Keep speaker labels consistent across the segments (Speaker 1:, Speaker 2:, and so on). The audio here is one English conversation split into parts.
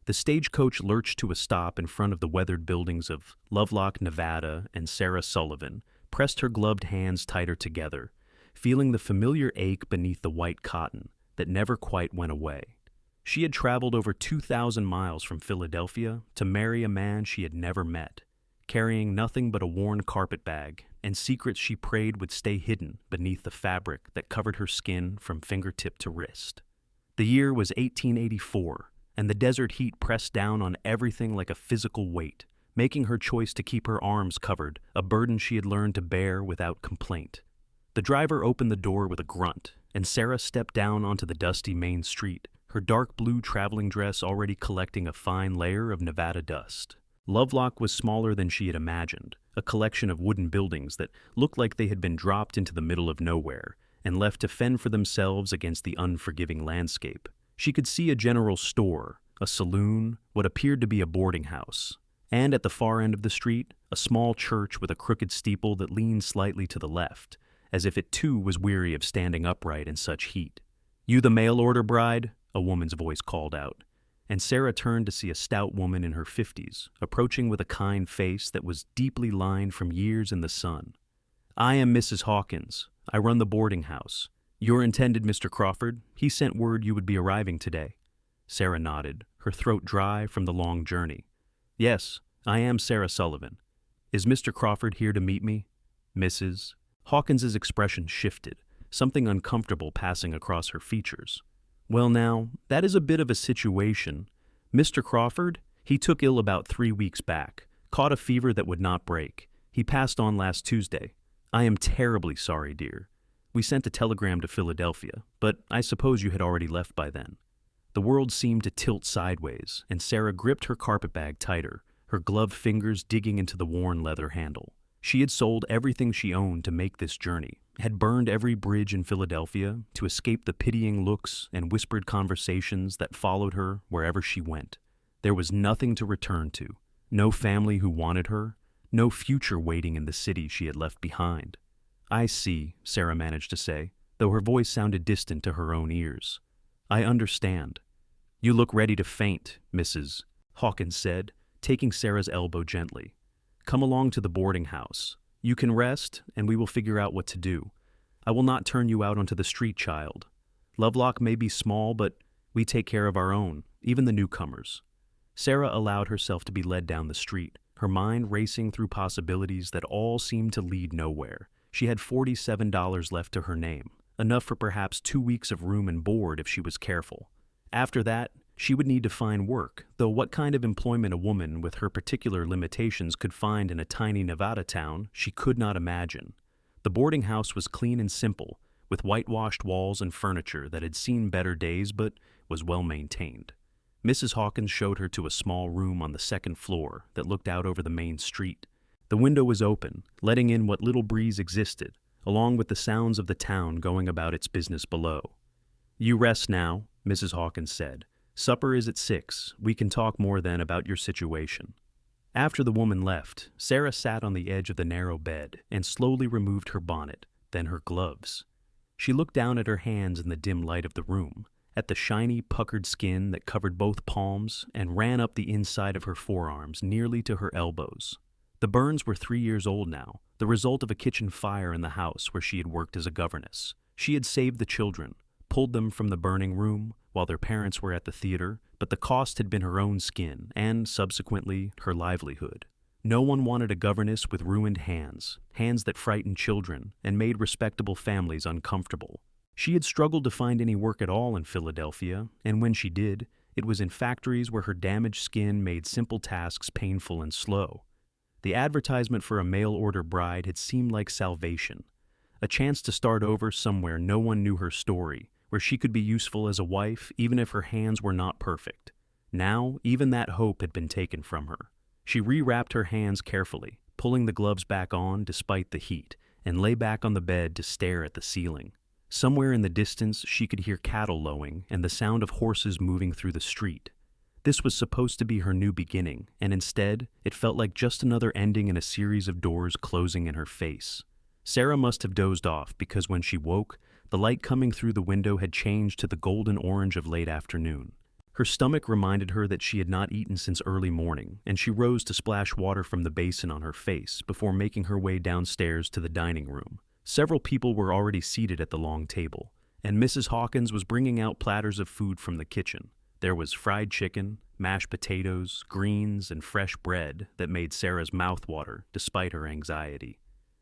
Speaker 1: The stagecoach lurched to a stop in front of the weathered buildings of Lovelock, Nevada, and Sarah Sullivan pressed her gloved hands tighter together, feeling the familiar ache beneath the white cotton that never quite went away. She had traveled over 2,000 miles from Philadelphia to marry a man she had never met, carrying nothing but a worn carpet bag and secrets she prayed would stay hidden beneath the fabric that covered her skin from fingertip to wrist. The year was 1884, and the desert heat pressed down on everything like a physical weight, making her choice to keep her arms covered a burden she had learned to bear without complaint. The driver opened the door with a grunt, and Sarah stepped down onto the dusty main street, her dark blue traveling dress already collecting a fine layer of Nevada dust. Lovelock was smaller than she had imagined, a collection of wooden buildings that looked like they had been dropped into the middle of nowhere and left to fend for themselves against the unforgiving landscape. She could see a general store, a saloon, what appeared to be a boarding house, and at the far end of the street, a small church with a crooked steeple that leaned slightly to the left, as if it too was weary of standing upright in such heat. "You the mail-order bride?" a woman's voice called out, and Sarah turned to see a stout woman in her 50s, approaching with a kind face that was deeply lined from years in the sun. "I am Mrs. Hawkins. I run the boarding house. Your intended Mr. Crawford, he sent word you would be arriving today." Sarah nodded, her throat dry from the long journey. "Yes, I am Sarah Sullivan. Is Mr. Crawford here to meet me?" Mrs. Hawkins's expression shifted, something uncomfortable passing across her features. "Well now, that is a bit of a situation. Mr. Crawford, he took ill about 3 weeks back, caught a fever that would not break. He passed on last Tuesday. I am terribly sorry, dear. We sent a telegram to Philadelphia, but I suppose you had already left by then." The world seemed to tilt sideways, and Sarah gripped her carpetbag tighter, her gloved fingers digging into the worn leather handle. She had sold everything she owned to make this journey, had burned every bridge in Philadelphia to escape the pitying looks and whispered conversations that followed her wherever she went. There was nothing to return to, no family who wanted her, no future waiting in the city she had left behind. "I see," Sarah managed to say, though her voice sounded distant to her own ears. "I understand." "You look ready to faint," Mrs. Hawkins said, taking Sarah's elbow gently. "Come along to the boarding house. You can rest, and we will figure out what to do. I will not turn you out onto the street, child. Lovelock may be small, but we take care of our own, even the newcomers." Sarah allowed herself to be led down the street, her mind racing through possibilities that all seemed to lead nowhere. She had $47 left to her name, enough for perhaps 2 weeks of room and board if she was careful. After that, she would need to find work, though what kind of employment a woman with her particular limitations could find in a tiny Nevada town, she could not imagine. The boarding house was clean and simple, with whitewashed walls and furniture that had seen better days but was well maintained. Mrs. Hawkins showed her to a small room on the second floor that looked out over the main street. The window was open, letting in what little breeze existed, along with the sounds of the town going about its business below. "You rest now," Mrs. Hawkins said. "Supper is at 6. We can talk more then about your situation." After the woman left, Sarah sat on the edge of the narrow bed and slowly removed her bonnet, then her gloves. She looked down at her hands in the dim light of the room, at the shiny, puckered skin that covered both palms and ran up the inside of her forearms nearly to her elbows. The burns were 3 years old now, the result of a kitchen fire in the house where she had worked as a governess. She had saved the children, pulled them from the burning room while their parents were at the theater, but the cost had been her own skin and, subsequently, her livelihood. No one wanted a governess with ruined hands, hands that frightened children and made respectable families uncomfortable. She had struggled to find any work at all in Philadelphia, and when she did, it was in factories where her damaged skin made simple tasks painful and slow. The advertisement for a mail-order bride had seemed like salvation, a chance to start over somewhere no one knew her story, where she could be useful as a wife even if her hands were not perfect. Now, even that hope had been taken from her. She rewrapped her hands carefully, pulling the gloves back on despite the heat, and lay back on the bed to stare at the ceiling. Somewhere in the distance, she could hear cattle lowing and the sound of horses moving through the street. This was supposed to be her new beginning, and instead, it felt like just another ending in a series of doors closing in her face. Sarah must have dozed off because when she woke, the light coming through the window had changed to the golden orange of late afternoon. Her stomach reminded her that she had not eaten since early morning, and she rose to splash water from the basin on her face before making her way downstairs to the dining room. Several people were already seated at the long table, and Mrs. Hawkins was bringing out platters of food from the kitchen. There was fried chicken, mashed potatoes, greens, and fresh bread that made Sarah's mouth water despite her anxiety.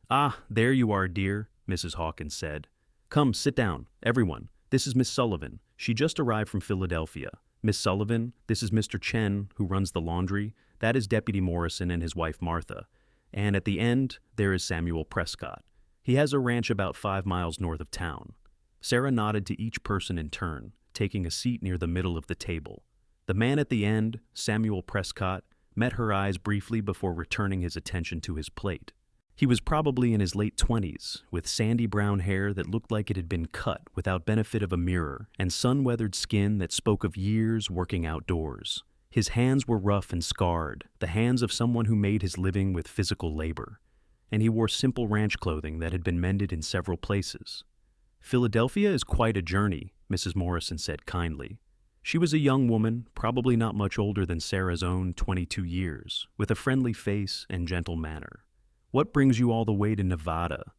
Speaker 1: "Ah, there you are, dear," Mrs. Hawkins said. "Come, sit down, everyone. This is Miss Sullivan. She just arrived from Philadelphia. Miss Sullivan, this is Mr. Chen, who runs the laundry. That is Deputy Morrison and his wife Martha. And at the end, there is Samuel Prescott. He has a ranch about 5 miles north of town." Sarah nodded to each person in turn, taking a seat near the middle of the table. The man at the end, Samuel Prescott, met her eyes briefly before returning his attention to his plate. He was probably in his late 20s, with sandy brown hair that looked like it had been cut without benefit of a mirror, and sun-weathered skin that spoke of years working outdoors. His hands were rough and scarred, the hands of someone who made his living with physical labor, and he wore simple ranch clothing that had been mended in several places. "Philadelphia is quite a journey," Mrs. Morrison said kindly. She was a young woman, probably not much older than Sarah's own 22 years, with a friendly face and gentle manner. "What brings you all the way to Nevada?"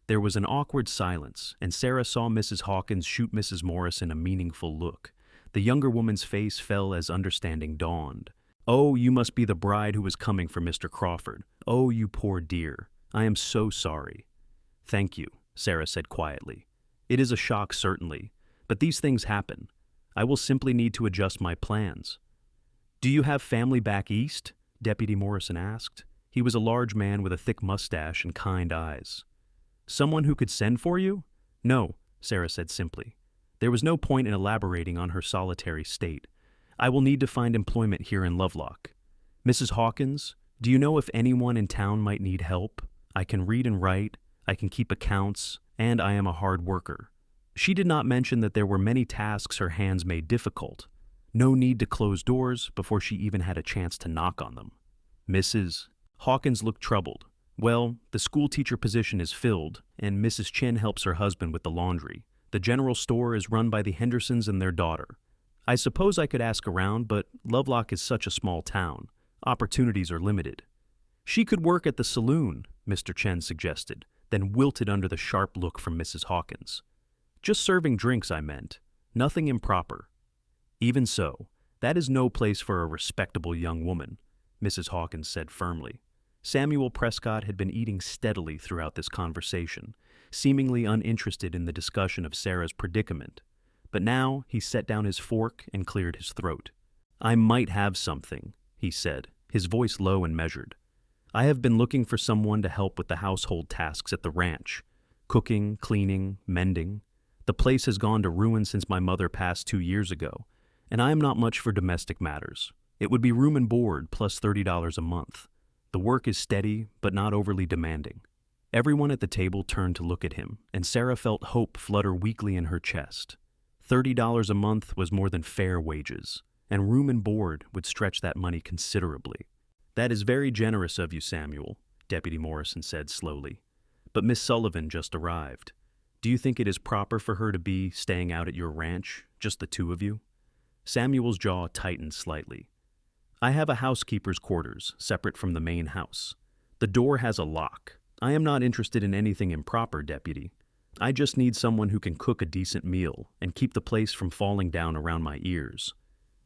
Speaker 1: There was an awkward silence, and Sarah saw Mrs. Hawkins shoot Mrs. Morrison a meaningful look. The younger woman's face fell as understanding dawned. "Oh, you must be the bride who was coming for Mr. Crawford. Oh, you poor dear. I am so sorry." "Thank you," Sarah said quietly. "It is a shock, certainly, but these things happen. I will simply need to adjust my plans." "Do you have family back east?" Deputy Morrison asked. He was a large man with a thick mustache and kind eyes. "Someone who could send for you?" "No," Sarah said simply. There was no point in elaborating on her solitary state. "I will need to find employment here in Lovelock." "Mrs. Hawkins, do you know if anyone in town might need help? I can read and write, I can keep accounts, and I am a hard worker." She did not mention that there were many tasks her hands made difficult. No need to close doors before she even had a chance to knock on them. "Mrs. Hawkins looked troubled. "Well, the school teacher position is filled, and Mrs. Chin helps her husband with the laundry. The general store is run by the Hendersons and their daughter. I suppose I could ask around, but Lovelock is such a small town. Opportunities are limited." "She could work at the saloon," Mr. Chen suggested, then wilted under the sharp look from Mrs. Hawkins. "Just serving drinks, I meant. Nothing improper." "Even so, that is no place for a respectable young woman," Mrs. Hawkins said firmly. Samuel Prescott had been eating steadily throughout this conversation, seemingly uninterested in the discussion of Sarah's predicament. But now he set down his fork and cleared his throat. "I might have something," he said, his voice low and measured. "I have been looking for someone to help with the household tasks at the ranch. Cooking, cleaning, mending. The place has gone to ruin since my mother passed 2 years ago, and I am not much for domestic matters. It would be room and board plus $30 a month. The work is steady, but not overly demanding." Everyone at the table turned to look at him, and Sarah felt hope flutter weakly in her chest. $30 a month was more than fair wages, and room and board would stretch that money considerably. "That is very generous of you, Samuel," Deputy Morrison said slowly. "But Miss Sullivan just arrived. Do you think it is proper for her to be staying out at your ranch, just the two of you?" Samuel's jaw tightened slightly. "I have a housekeeper's quarters, separate from the main house. The door has a lock. I am not interested in anything improper, Deputy. I just need someone who can cook a decent meal and keep the place from falling down around my ears.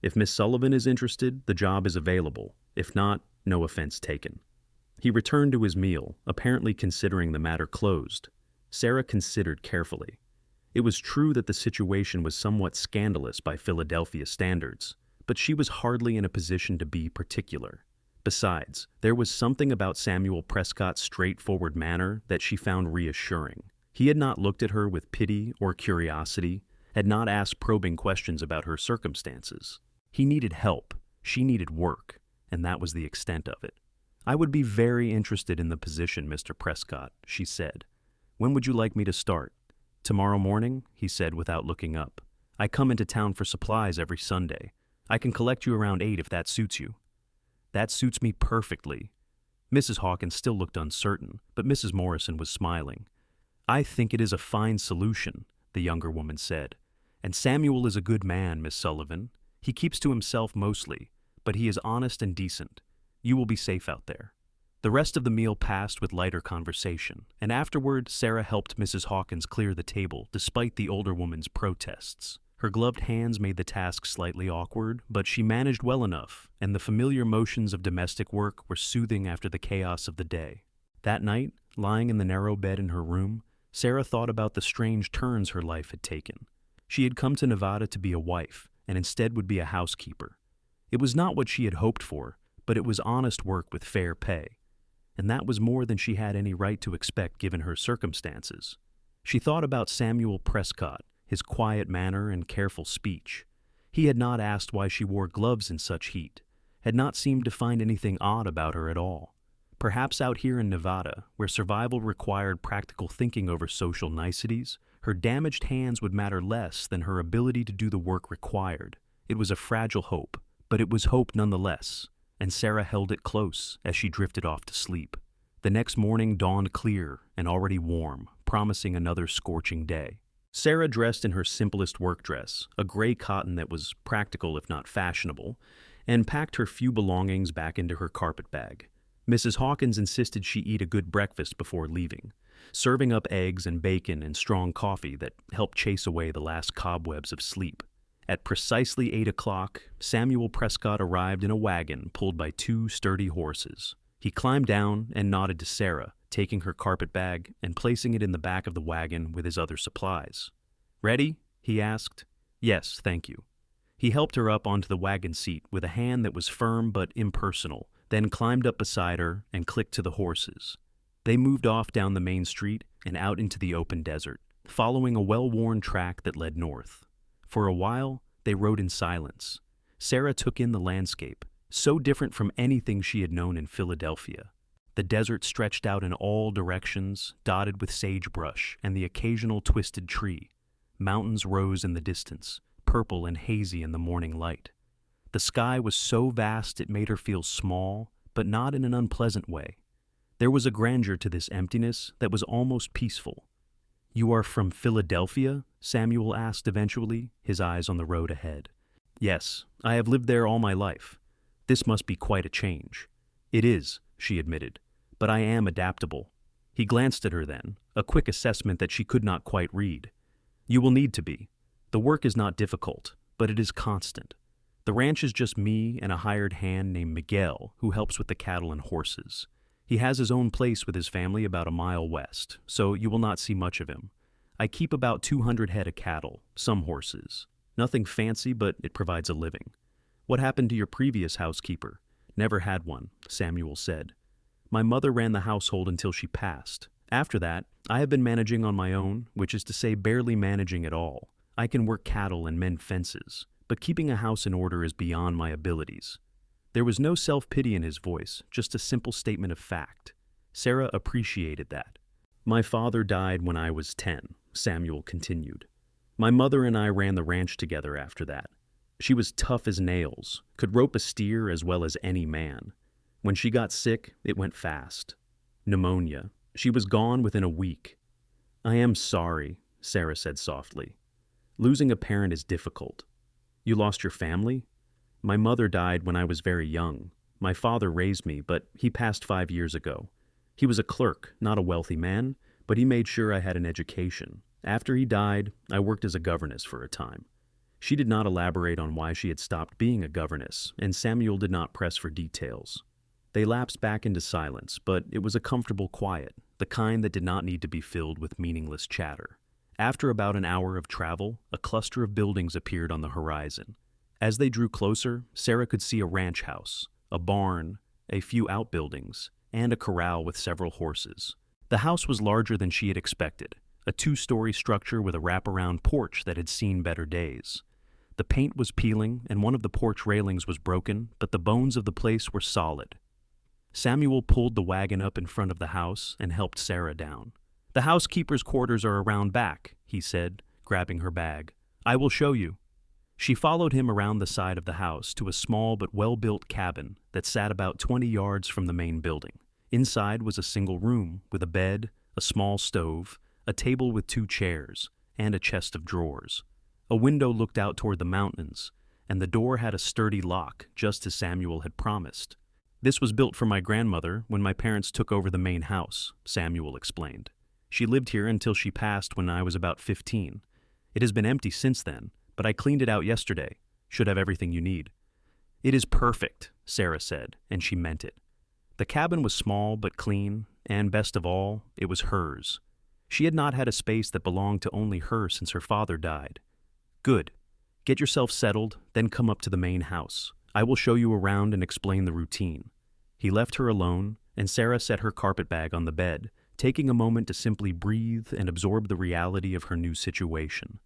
Speaker 1: If Miss Sullivan is interested, the job is available. If not, no offense taken." He returned to his meal, apparently considering the matter closed. Sarah considered carefully. It was true that the situation was somewhat scandalous by Philadelphia standards, but she was hardly in a position to be particular. Besides, there was something about Samuel Prescott's straightforward manner that she found reassuring. He had not looked at her with pity or curiosity, had not asked probing questions about her circumstances. He needed help, she needed work, and that was the extent of it. "I would be very interested in the position, Mr. Prescott," she said. "When would you like me to start?" "Tomorrow morning," he said without looking up. "I come into town for supplies every Sunday. I can collect you around 8 if that suits you." "That suits me perfectly." Mrs. Hawkins still looked uncertain, but Mrs. Morrison was smiling. "I think it is a fine solution," the younger woman said. "And Samuel is a good man, Miss Sullivan. He keeps to himself mostly, but he is honest and decent. You will be safe out there." The rest of the meal passed with lighter conversation, and afterward Sarah helped Mrs. Hawkins clear the table despite the older woman's protests. Her gloved hands made the task slightly awkward, but she managed well enough, and the familiar motions of domestic work were soothing after the chaos of the day. That night, lying in the narrow bed in her room, Sarah thought about the strange turns her life had taken. She had come to Nevada to be a wife, and instead would be a housekeeper. It was not what she had hoped for, but it was honest work with fair pay. And that was more than she had any right to expect given her circumstances. She thought about Samuel Prescott, his quiet manner and careful speech. He had not asked why she wore gloves in such heat, had not seemed to find anything odd about her at all. Perhaps out here in Nevada, where survival required practical thinking over social niceties, her damaged hands would matter less than her ability to do the work required. It was a fragile hope, but it was hope nonetheless, and Sarah held it close as she drifted off to sleep. The next morning dawned clear and already warm, promising another scorching day. Sarah dressed in her simplest work dress, a gray cotton that was practical if not fashionable, and packed her few belongings back into her carpet bag. Mrs. Hawkins insisted she eat a good breakfast before leaving, serving up eggs and bacon and strong coffee that helped chase away the last cobwebs of sleep. At precisely 8 o'clock, Samuel Prescott arrived in a wagon pulled by 2 sturdy horses. He climbed down and nodded to Sarah, taking her carpet bag and placing it in the back of the wagon with his other supplies. "Ready?" he asked. "Yes, thank you." He helped her up onto the wagon seat with a hand that was firm but impersonal, then climbed up beside her and clicked to the horses. They moved off down the main street and out into the open desert, following a well-worn track that led north. For a while, they rode in silence. Sarah took in the landscape, so different from anything she had known in Philadelphia. The desert stretched out in all directions, dotted with sagebrush and the occasional twisted tree. Mountains rose in the distance, purple and hazy in the morning light. The sky was so vast it made her feel small, but not in an unpleasant way. There was a grandeur to this emptiness that was almost peaceful. "You are from Philadelphia?" Samuel asked eventually, his eyes on the road ahead. "Yes, I have lived there all my life. This must be quite a change." "It is," she admitted, "but I am adaptable." He glanced at her then, a quick assessment that she could not quite read. "You will need to be. The work is not difficult, but it is constant. The ranch is just me and a hired hand named Miguel who helps with the cattle and horses. He has his own place with his family about a mile west, so you will not see much of him. I keep about 200 head of cattle, some horses. Nothing fancy, but it provides a living." "What happened to your previous housekeeper?" "Never had one," Samuel said. "My mother ran the household until she passed. After that, I have been managing on my own, which is to say barely managing at all. I can work cattle and mend fences, but keeping a house in order is beyond my abilities." There was no self-pity in his voice, just a simple statement of fact. Sarah appreciated that. "My father died when I was 10, Samuel continued. "My mother and I ran the ranch together after that. She was tough as nails, could rope a steer as well as any man. When she got sick, it went fast. Pneumonia. She was gone within a week." "I am sorry," Sarah said softly. "Losing a parent is difficult." "You lost your family?" "My mother died when I was very young. My father raised me, but he passed 5 years ago. He was a clerk, not a wealthy man, but he made sure I had an education. After he died, I worked as a governess for a time." She did not elaborate on why she had stopped being a governess, and Samuel did not press for details. They lapsed back into silence, but it was a comfortable quiet, the kind that did not need to be filled with meaningless chatter. After about an hour of travel, a cluster of buildings appeared on the horizon. As they drew closer, Sarah could see a ranch house, a barn, a few outbuildings, and a corral with several horses. The house was larger than she had expected, a 2-story structure with a wraparound porch that had seen better days. The paint was peeling, and one of the porch railings was broken, but the bones of the place were solid. Samuel pulled the wagon up in front of the house and helped Sarah down. "The housekeeper's quarters are around back," he said, grabbing her bag. "I will show you." She followed him around the side of the house to a small but well-built cabin that sat about 20 yards from the main building. Inside was a single room with a bed, a small stove, a table with 2 chairs, and a chest of drawers. A window looked out toward the mountains, and the door had a sturdy lock, just as Samuel had promised. "This was built for my grandmother when my parents took over the main house," Samuel explained. "She lived here until she passed when I was about 15. It has been empty since then, but I cleaned it out yesterday. Should have everything you need." "It is perfect," Sarah said, and she meant it. The cabin was small but clean, and best of all, it was hers. She had not had a space that belonged to only her since her father died. "Good. Get yourself settled, then come up to the main house. I will show you around and explain the routine." He left her alone, and Sarah set her carpetbag on the bed, taking a moment to simply breathe and absorb the reality of her new situation.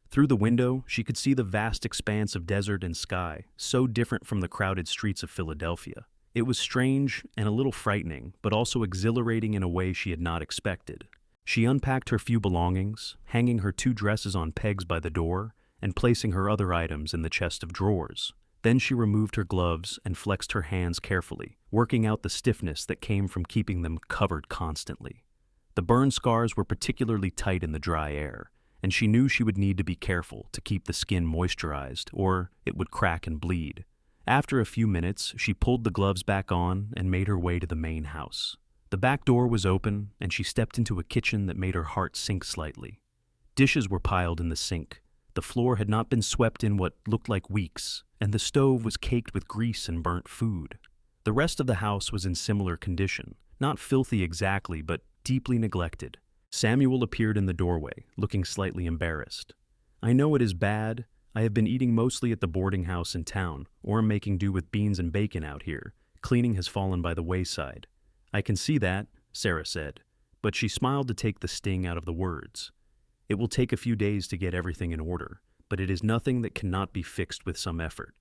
Speaker 1: Through the window, she could see the vast expanse of desert and sky, so different from the crowded streets of Philadelphia. It was strange and a little frightening, but also exhilarating in a way she had not expected. She unpacked her few belongings, hanging her 2 dresses on pegs by the door, and placing her other items in the chest of drawers. Then she removed her gloves and flexed her hands carefully, working out the stiffness that came from keeping them covered constantly. The burn scars were particularly tight in the dry air, and she knew she would need to be careful to keep the skin moisturized, or it would crack and bleed. After a few minutes, she pulled the gloves back on and made her way to the main house. The back door was open, and she stepped into a kitchen that made her heart sink slightly. Dishes were piled in the sink. The floor had not been swept in what looked like weeks, and the stove was caked with grease and burnt food. The rest of the house was in similar condition, not filthy exactly, but deeply neglected. Samuel appeared in the doorway, looking slightly embarrassed. "I know it is bad. I have been eating mostly at the boarding house in town, or am making do with beans and bacon out here. Cleaning has fallen by the wayside." "I can see that," Sarah said, but she smiled to take the sting out of the words. "It will take a few days to get everything in order, but it is nothing that cannot be fixed with some effort."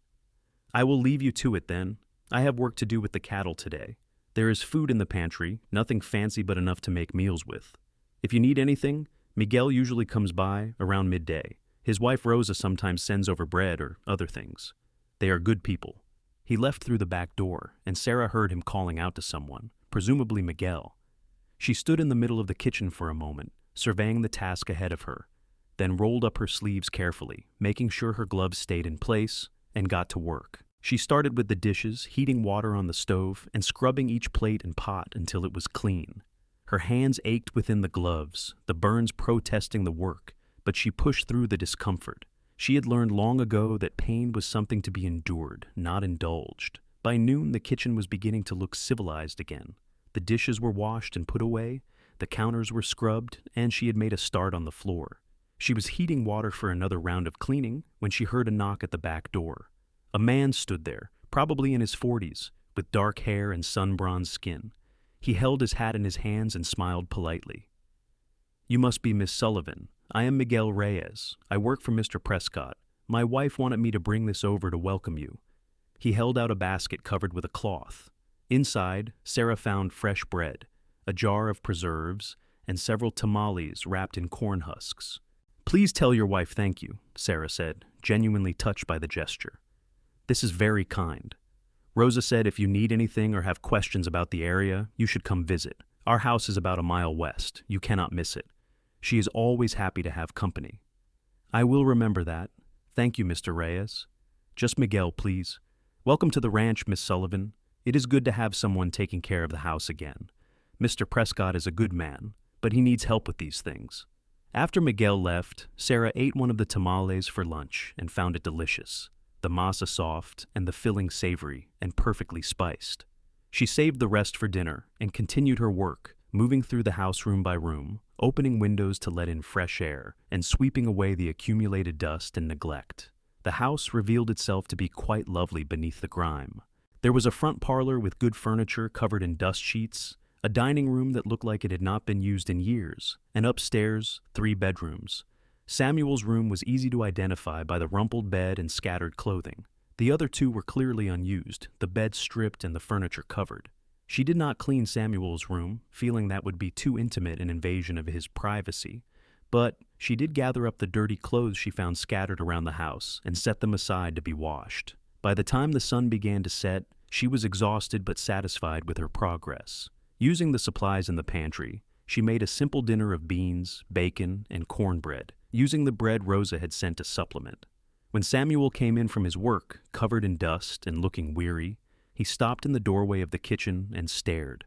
Speaker 1: "I will leave you to it then. I have work to do with the cattle today. There is food in the pantry, nothing fancy but enough to make meals with. If you need anything, Miguel usually comes by around midday. His wife Rosa sometimes sends over bread or other things. They are good people." He left through the back door, and Sarah heard him calling out to someone, presumably Miguel. She stood in the middle of the kitchen for a moment, surveying the task ahead of her, then rolled up her sleeves carefully, making sure her gloves stayed in place, and got to work. She started with the dishes, heating water on the stove, and scrubbing each plate and pot until it was clean. Her hands ached within the gloves, the burns protesting the work, but she pushed through the discomfort. She had learned long ago that pain was something to be endured, not indulged. By noon, the kitchen was beginning to look civilized again. The dishes were washed and put away, the counters were scrubbed, and she had made a start on the floor. She was heating water for another round of cleaning when she heard a knock at the back door. A man stood there, probably in his 40s, with dark hair and sun-bronzed skin. He held his hat in his hands and smiled politely. "You must be Miss Sullivan. I am Miguel Reyes. I work for Mr. Prescott. My wife wanted me to bring this over to welcome you." He held out a basket covered with a cloth. Inside, Sarah found fresh bread, a jar of preserves, and several tamales wrapped in corn husks. "Please tell your wife thank you," Sarah said, genuinely touched by the gesture. "This is very kind. Rosa said if you need anything or have questions about the area, you should come visit. Our house is about a mile west. You cannot miss it. She is always happy to have company." "I will remember that. Thank you, Mr. Reyes. Just Miguel, please. Welcome to the ranch, Miss Sullivan. It is good to have someone taking care of the house again. Mr. Prescott is a good man, but he needs help with these things." After Miguel left, Sarah ate one of the tamales for lunch and found it delicious. The masa soft and the filling savory and perfectly spiced. She saved the rest for dinner and continued her work, moving through the house room by room, opening windows to let in fresh air, and sweeping away the accumulated dust and neglect. The house revealed itself to be quite lovely beneath the grime. There was a front parlor with good furniture covered in dust sheets, a dining room that looked like it had not been used in years, and upstairs, 3 bedrooms. Samuel's room was easy to identify by the rumpled bed and scattered clothing. The other 2 were clearly unused, the bed stripped and the furniture covered. She did not clean Samuel's room, feeling that would be too intimate an invasion of his privacy, but she did gather up the dirty clothes she found scattered around the house and set them aside to be washed. By the time the sun began to set, she was exhausted but satisfied with her progress. Using the supplies in the pantry, she made a simple dinner of beans, bacon, and cornbread, using the bread Rosa had sent to supplement. When Samuel came in from his work, covered in dust and looking weary, he stopped in the doorway of the kitchen and stared.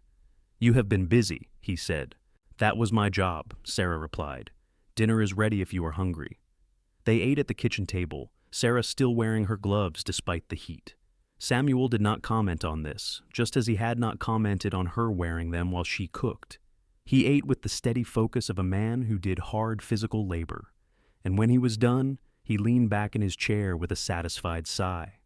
Speaker 1: "You have been busy," he said. "That was my job," Sarah replied. "Dinner is ready if you are hungry." They ate at the kitchen table, Sarah still wearing her gloves despite the heat. Samuel did not comment on this, just as he had not commented on her wearing them while she cooked. He ate with the steady focus of a man who did hard physical labor, and when he was done, he leaned back in his chair with a satisfied sigh.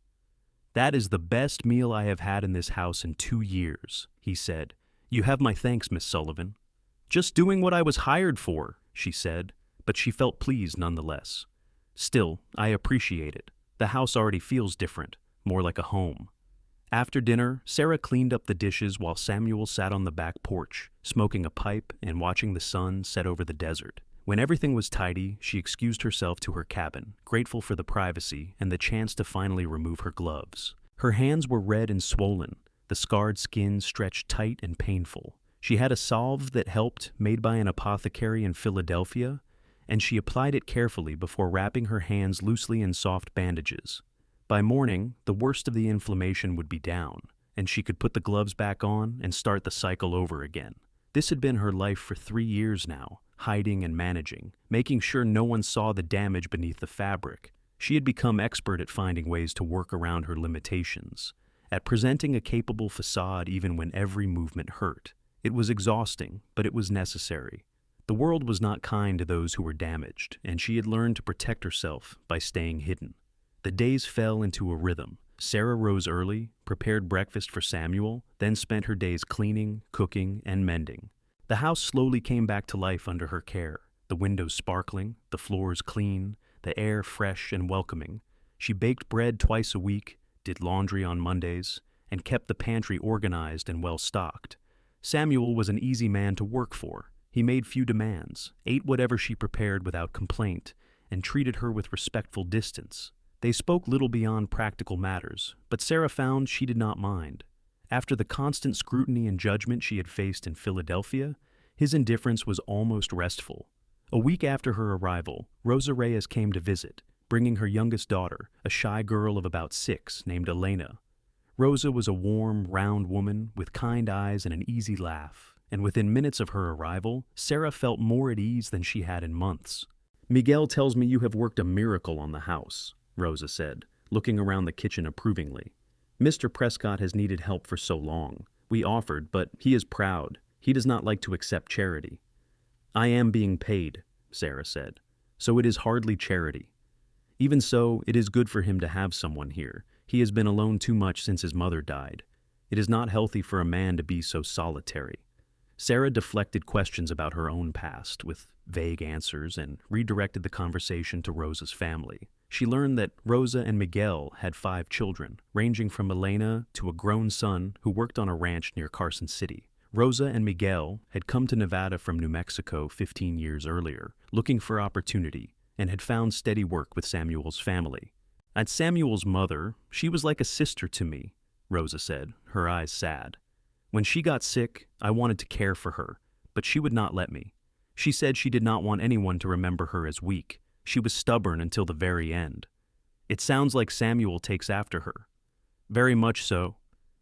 Speaker 1: "That is the best meal I have had in this house in 2 years," he said. "You have my thanks, Miss Sullivan." "Just doing what I was hired for," she said, but she felt pleased nonetheless. "Still, I appreciate it. The house already feels different, more like a home." After dinner, Sarah cleaned up the dishes while Samuel sat on the back porch, smoking a pipe and watching the sun set over the desert. When everything was tidy, she excused herself to her cabin, grateful for the privacy and the chance to finally remove her gloves. Her hands were red and swollen, the scarred skin stretched tight and painful. She had a salve that helped, made by an apothecary in Philadelphia, and she applied it carefully before wrapping her hands loosely in soft bandages. By morning, the worst of the inflammation would be down, and she could put the gloves back on and start the cycle over again. This had been her life for 3 years now, hiding and managing, making sure no one saw the damage beneath the fabric. She had become expert at finding ways to work around her limitations, at presenting a capable facade even when every movement hurt. It was exhausting, but it was necessary. The world was not kind to those who were damaged, and she had learned to protect herself by staying hidden. The days fell into a rhythm. Sarah rose early, prepared breakfast for Samuel, then spent her days cleaning, cooking, and mending. The house slowly came back to life under her care, the windows sparkling, the floors clean, the air fresh and welcoming. She baked bread twice a week, did laundry on Mondays, and kept the pantry organized and well-stocked. Samuel was an easy man to work for. He made few demands, ate whatever she prepared without complaint, and treated her with respectful distance. They spoke little beyond practical matters, but Sarah found she did not mind. After the constant scrutiny and judgment she had faced in Philadelphia, his indifference was almost restful. A week after her arrival, Rosa Reyes came to visit, bringing her youngest daughter, a shy girl of about 6 named Elena. Rosa was a warm, round woman with kind eyes and an easy laugh, and within minutes of her arrival, Sarah felt more at ease than she had in months. "Miguel tells me you have worked a miracle on the house," Rosa said, looking around the kitchen approvingly. "Mr. Prescott has needed help for so long. We offered, but he is proud. He does not like to accept charity." "I am being paid," Sarah said, "so it is hardly charity. Even so, it is good for him to have someone here. He has been alone too much since his mother died. It is not healthy for a man to be so solitary." Sarah deflected questions about her own past with vague answers and redirected the conversation to Rosa's family. She learned that Rosa and Miguel had 5 children, ranging from Elena to a grown son who worked on a ranch near Carson City. Rosa and Miguel had come to Nevada from New Mexico 15 years earlier, looking for opportunity, and had found steady work with Samuel's family. "At Samuel's mother, she was like a sister to me," Rosa said, her eyes sad. "When she got sick, I wanted to care for her, but she would not let me. She said she did not want anyone to remember her as weak. She was stubborn until the very end." "It sounds like Samuel takes after her." "Very much so.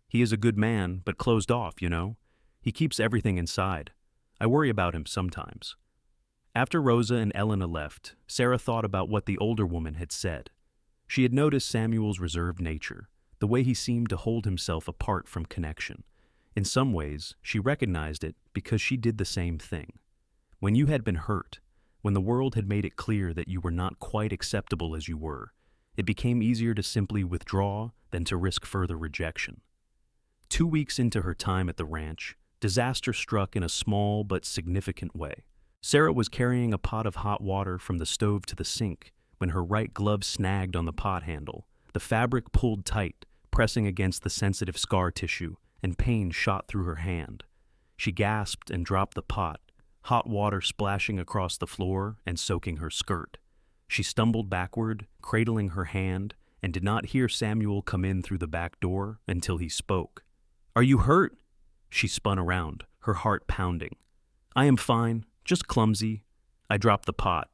Speaker 1: He is a good man, but closed off, you know. He keeps everything inside. I worry about him sometimes." After Rosa and Elena left, Sarah thought about what the older woman had said. She had noticed Samuel's reserved nature, the way he seemed to hold himself apart from connection. In some ways, she recognized it because she did the same thing. When you had been hurt, when the world had made it clear that you were not quite acceptable as you were, it became easier to simply withdraw than to risk further rejection. 2 weeks into her time at the ranch, disaster struck in a small but significant way. Sarah was carrying a pot of hot water from the stove to the sink when her right glove snagged on the pot handle. The fabric pulled tight, pressing against the sensitive scar tissue, and pain shot through her hand. She gasped and dropped the pot, hot water splashing across the floor and soaking her skirt. She stumbled backward, cradling her hand, and did not hear Samuel come in through the back door until he spoke. "Are you hurt?" She spun around, her heart pounding. "I am fine, just clumsy." I dropped the pot.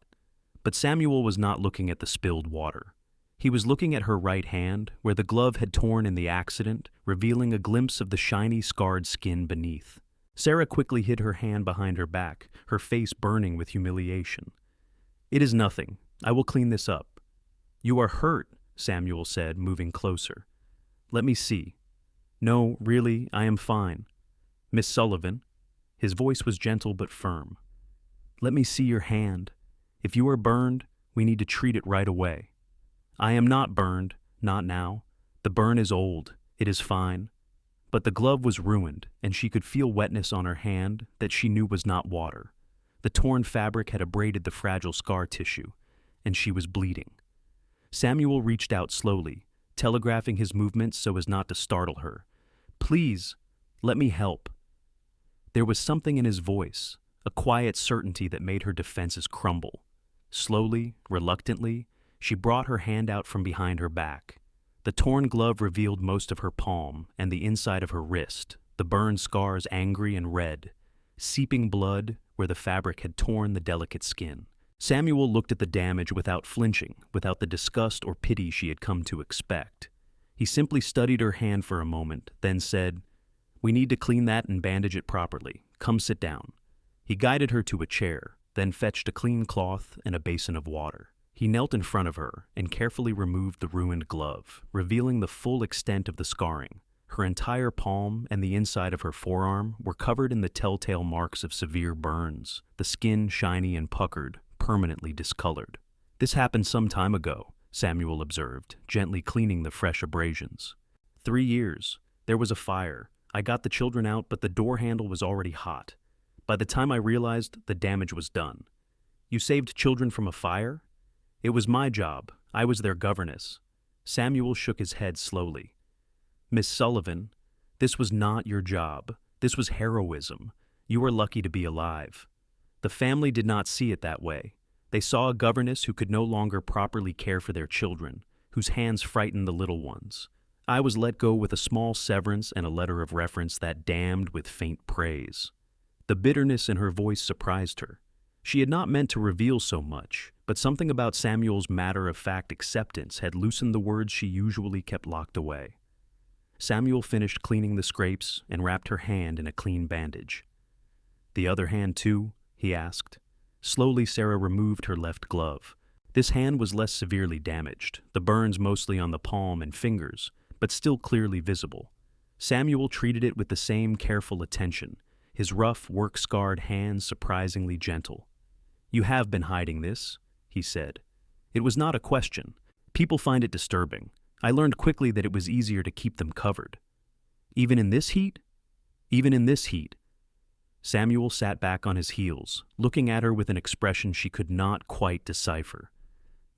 Speaker 1: But Samuel was not looking at the spilled water. He was looking at her right hand, where the glove had torn in the accident, revealing a glimpse of the shiny, scarred skin beneath. Sarah quickly hid her hand behind her back, her face burning with humiliation. "It is nothing. I will clean this up." "You are hurt," Samuel said, moving closer. "Let me see." "No, really, I am fine." "Miss Sullivan." His voice was gentle but firm. "Let me see your hand. If you are burned, we need to treat it right away." "I am not burned, not now. The burn is old. It is fine." But the glove was ruined, and she could feel wetness on her hand that she knew was not water. The torn fabric had abraded the fragile scar tissue, and she was bleeding. Samuel reached out slowly, telegraphing his movements so as not to startle her. "Please, let me help." There was something in his voice, a quiet certainty that made her defenses crumble. Slowly, reluctantly, she brought her hand out from behind her back. The torn glove revealed most of her palm and the inside of her wrist, the burned scars angry and red, seeping blood where the fabric had torn the delicate skin. Samuel looked at the damage without flinching, without the disgust or pity she had come to expect. He simply studied her hand for a moment, then said, "We need to clean that and bandage it properly. Come sit down." He guided her to a chair, then fetched a clean cloth and a basin of water. He knelt in front of her and carefully removed the ruined glove, revealing the full extent of the scarring. Her entire palm and the inside of her forearm were covered in the telltale marks of severe burns, the skin shiny and puckered, permanently discolored. "This happened some time ago," Samuel observed, gently cleaning the fresh abrasions. 3 years. There was a fire. I got the children out, but the door handle was already hot. By the time I realized, the damage was done." "You saved children from a fire?" "It was my job. I was their governess." Samuel shook his head slowly. "Miss Sullivan, this was not your job. This was heroism. You were lucky to be alive." The family did not see it that way. They saw a governess who could no longer properly care for their children, whose hands frightened the little ones. I was let go with a small severance and a letter of reference that damned with faint praise. The bitterness in her voice surprised her. She had not meant to reveal so much, but something about Samuel's matter-of-fact acceptance had loosened the words she usually kept locked away. Samuel finished cleaning the scrapes and wrapped her hand in a clean bandage. "The other hand, too?" he asked. Slowly, Sarah removed her left glove. This hand was less severely damaged, the burns mostly on the palm and fingers, but still clearly visible. Samuel treated it with the same careful attention, his rough, work-scarred hands surprisingly gentle. "You have been hiding this," he said. It was not a question. People find it disturbing. I learned quickly that it was easier to keep them covered. "Even in this heat?" "Even in this heat." Samuel sat back on his heels, looking at her with an expression she could not quite decipher.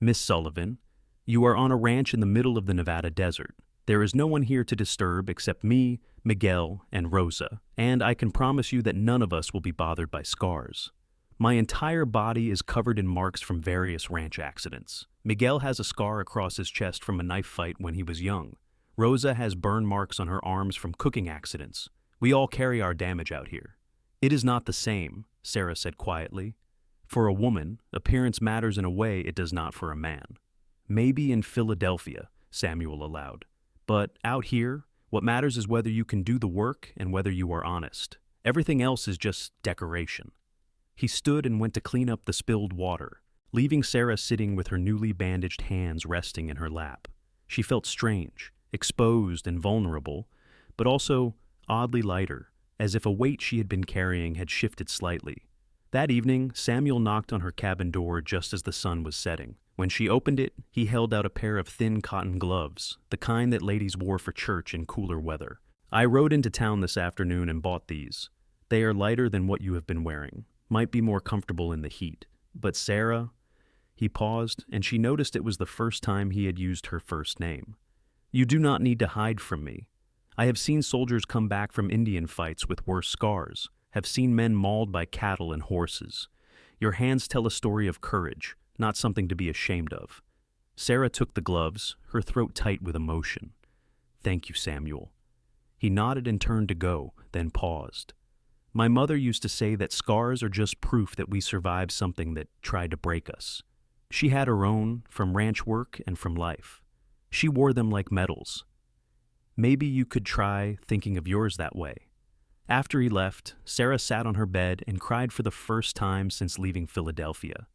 Speaker 1: "Miss Sullivan, you are on a ranch in the middle of the Nevada desert. There is no one here to disturb except me, Miguel, and Rosa, and I can promise you that none of us will be bothered by scars. My entire body is covered in marks from various ranch accidents. Miguel has a scar across his chest from a knife fight when he was young. Rosa has burn marks on her arms from cooking accidents. We all carry our damage out here." "It is not the same," Sarah said quietly. "For a woman, appearance matters in a way it does not for a man." "Maybe in Philadelphia," Samuel allowed. "But out here, what matters is whether you can do the work and whether you are honest. Everything else is just decoration." He stood and went to clean up the spilled water, leaving Sarah sitting with her newly bandaged hands resting in her lap. She felt strange, exposed and vulnerable, but also oddly lighter, as if a weight she had been carrying had shifted slightly. That evening, Samuel knocked on her cabin door just as the sun was setting. When she opened it, he held out a pair of thin cotton gloves, the kind that ladies wore for church in cooler weather. "I rode into town this afternoon and bought these. They are lighter than what you have been wearing. Might be more comfortable in the heat. But Sarah..." He paused, and she noticed it was the first time he had used her first name. "You do not need to hide from me. I have seen soldiers come back from Indian fights with worse scars, have seen men mauled by cattle and horses. Your hands tell a story of courage, not something to be ashamed of." Sarah took the gloves, her throat tight with emotion. "Thank you, Samuel." He nodded and turned to go, then paused. "My mother used to say that scars are just proof that we survived something that tried to break us. She had her own, from ranch work and from life. She wore them like medals. Maybe you could try thinking of yours that way. After he left, Sarah sat on her bed and cried for the first time since leaving Philadelphia.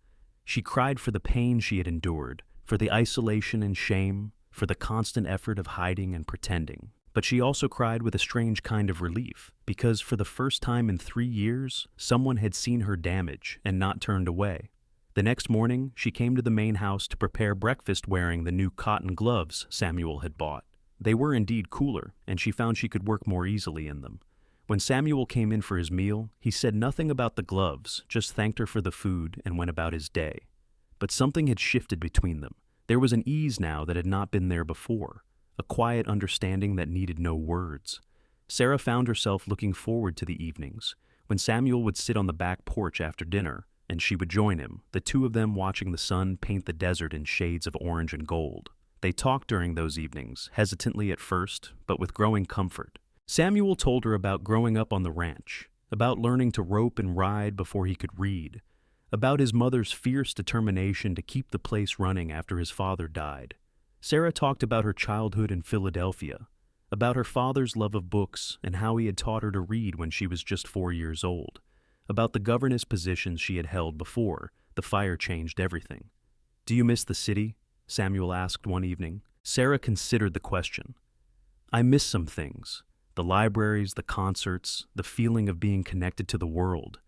Speaker 1: She cried for the pain she had endured, for the isolation and shame, for the constant effort of hiding and pretending. But she also cried with a strange kind of relief, because for the first time in 3 years, someone had seen her damage and not turned away. The next morning, she came to the main house to prepare breakfast wearing the new cotton gloves Samuel had bought. They were indeed cooler, and she found she could work more easily in them. When Samuel came in for his meal, he said nothing about the gloves, just thanked her for the food and went about his day. But something had shifted between them. There was an ease now that had not been there before, a quiet understanding that needed no words. Sarah found herself looking forward to the evenings, when Samuel would sit on the back porch after dinner, and she would join him, the two of them watching the sun paint the desert in shades of orange and gold. They talked during those evenings, hesitantly at first, but with growing comfort. Samuel told her about growing up on the ranch, about learning to rope and ride before he could read, about his mother's fierce determination to keep the place running after his father died. Sarah talked about her childhood in Philadelphia, about her father's love of books and how he had taught her to read when she was just 4 years old, about the governess positions she had held before the fire changed everything. "Do you miss the city?" Samuel asked one evening. Sarah considered the question. "I miss some things. The libraries, the concerts, the feeling of being connected to the world.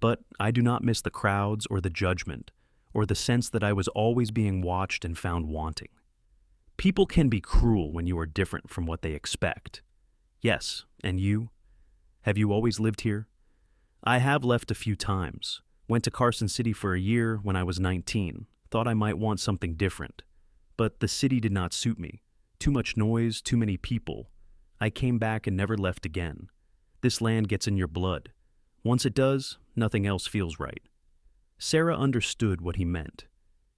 Speaker 1: But I do not miss the crowds or the judgment, or the sense that I was always being watched and found wanting. People can be cruel when you are different from what they expect." "Yes, and you? Have you always lived here?" "I have left a few times. Went to Carson City for a year when I was 19. Thought I might want something different. But the city did not suit me. Too much noise, too many people. I came back and never left again. This land gets in your blood. Once it does, nothing else feels right." Sarah understood what he meant.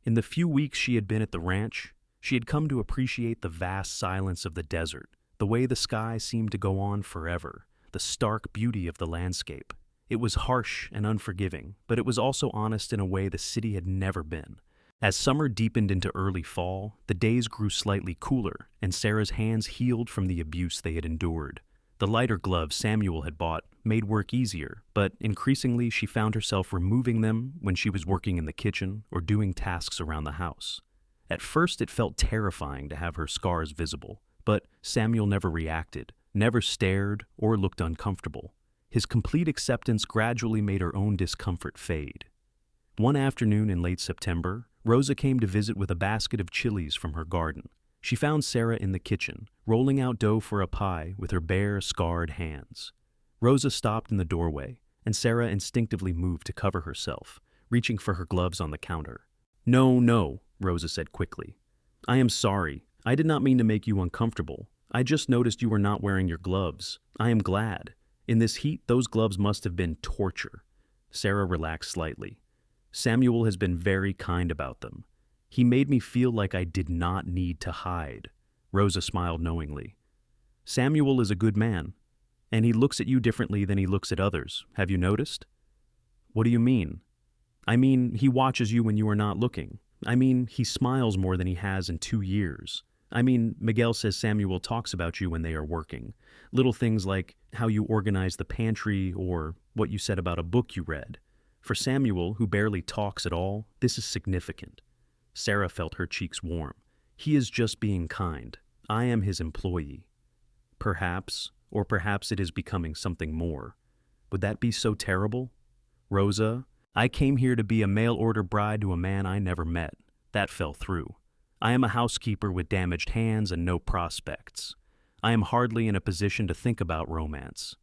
Speaker 1: In the few weeks she had been at the ranch, she had come to appreciate the vast silence of the desert, the way the sky seemed to go on forever, the stark beauty of the landscape. It was harsh and unforgiving, but it was also honest in a way the city had never been. As summer deepened into early fall, the days grew slightly cooler, and Sarah's hands healed from the abuse they had endured. The lighter gloves Samuel had bought made work easier, but increasingly she found herself removing them when she was working in the kitchen or doing tasks around the house. At first it felt terrifying to have her scars visible, but Samuel never reacted, never stared, or looked uncomfortable. His complete acceptance gradually made her own discomfort fade. One afternoon in late September, Rosa came to visit with a basket of chilies from her garden. She found Sarah in the kitchen, rolling out dough for a pie with her bare, scarred hands. Rosa stopped in the doorway, and Sarah instinctively moved to cover herself, reaching for her gloves on the counter. "No, no," Rosa said quickly. "I am sorry. I did not mean to make you uncomfortable. I just noticed you were not wearing your gloves. I am glad. In this heat, those gloves must have been torture." Sarah relaxed slightly. "Samuel has been very kind about them. He made me feel like I did not need to hide." Rosa smiled knowingly. "Samuel is a good man, and he looks at you differently than he looks at others. Have you noticed?" "What do you mean?" "I mean, he watches you when you are not looking. I mean, he smiles more than he has in 2 years. I mean, Miguel says Samuel talks about you when they are working. Little things like how you organize the pantry or what you said about a book you read. For Samuel, who barely talks at all, this is significant." Sarah felt her cheeks warm. "He is just being kind. I am his employee." Perhaps, or perhaps it is becoming something more. Would that be so terrible? "Rosa, I came here to be a mail-order bride to a man I never met. That fell through. I am a housekeeper with damaged hands and no prospects. I am hardly in a position to think about romance.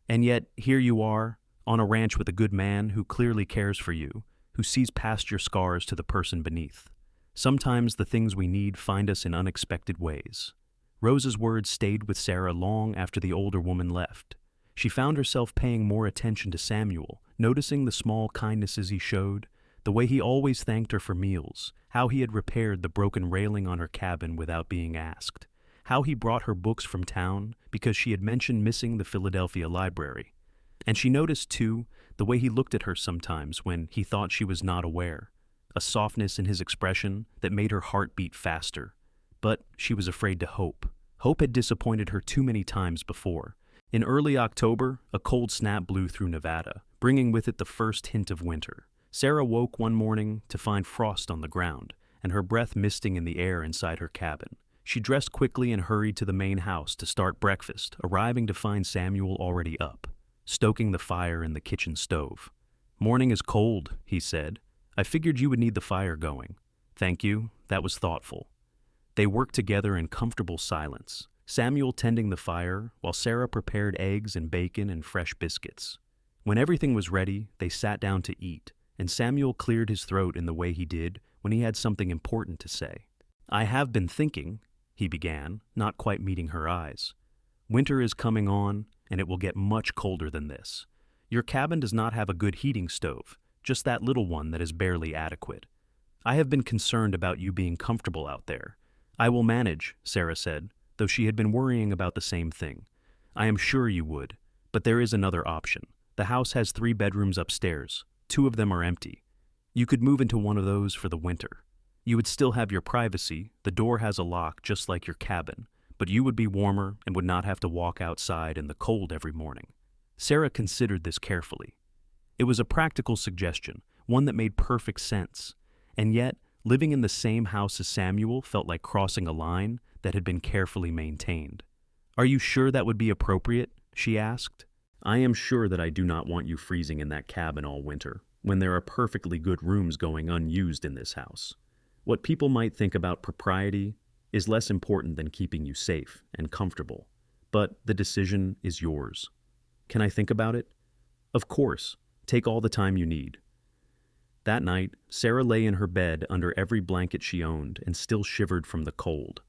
Speaker 1: And yet, here you are, on a ranch with a good man who clearly cares for you, who sees past your scars to the person beneath. Sometimes the things we need find us in unexpected ways." Rosa's words stayed with Sarah long after the older woman left. She found herself paying more attention to Samuel, noticing the small kindnesses he showed, the way he always thanked her for meals, how he had repaired the broken railing on her cabin without being asked, how he brought her books from town because she had mentioned missing the Philadelphia library. And she noticed, too, the way he looked at her sometimes when he thought she was not aware. a softness in his expression that made her heart beat faster. But she was afraid to hope. Hope had disappointed her too many times before. In early October, a cold snap blew through Nevada, bringing with it the first hint of winter. Sarah woke one morning to find frost on the ground, and her breath misting in the air inside her cabin. She dressed quickly and hurried to the main house to start breakfast, arriving to find Samuel already up, stoking the fire in the kitchen stove. "Morning is cold," he said. "I figured you would need the fire going." "Thank you, that was thoughtful." They worked together in comfortable silence, Samuel tending the fire while Sarah prepared eggs and bacon and fresh biscuits. When everything was ready, they sat down to eat, and Samuel cleared his throat in the way he did when he had something important to say. "I have been thinking," he began, not quite meeting her eyes. "Winter is coming on, and it will get much colder than this. Your cabin does not have a good heating stove, just that little one that is barely adequate. I have been concerned about you being comfortable out there." "I will manage," Sarah said, though she had been worrying about the same thing. "I am sure you would, but there is another option. The house has 3 bedrooms upstairs. 2 of them are empty. You could move into one of those for the winter. You would still have your privacy, the door has a lock just like your cabin, but you would be warmer and would not have to walk outside in the cold every morning." Sarah considered this carefully. It was a practical suggestion, one that made perfect sense, and yet living in the same house as Samuel felt like crossing a line that had been carefully maintained. "Are you sure that would be appropriate?" she asked. "I am sure that I do not want you freezing in that cabin all winter, when there are perfectly good rooms going unused in this house. What people might think about propriety is less important than keeping you safe and comfortable, but the decision is yours." "Can I think about it?" "Of course. Take all the time you need." That night, Sarah lay in her bed under every blanket she owned and still shivered from the cold.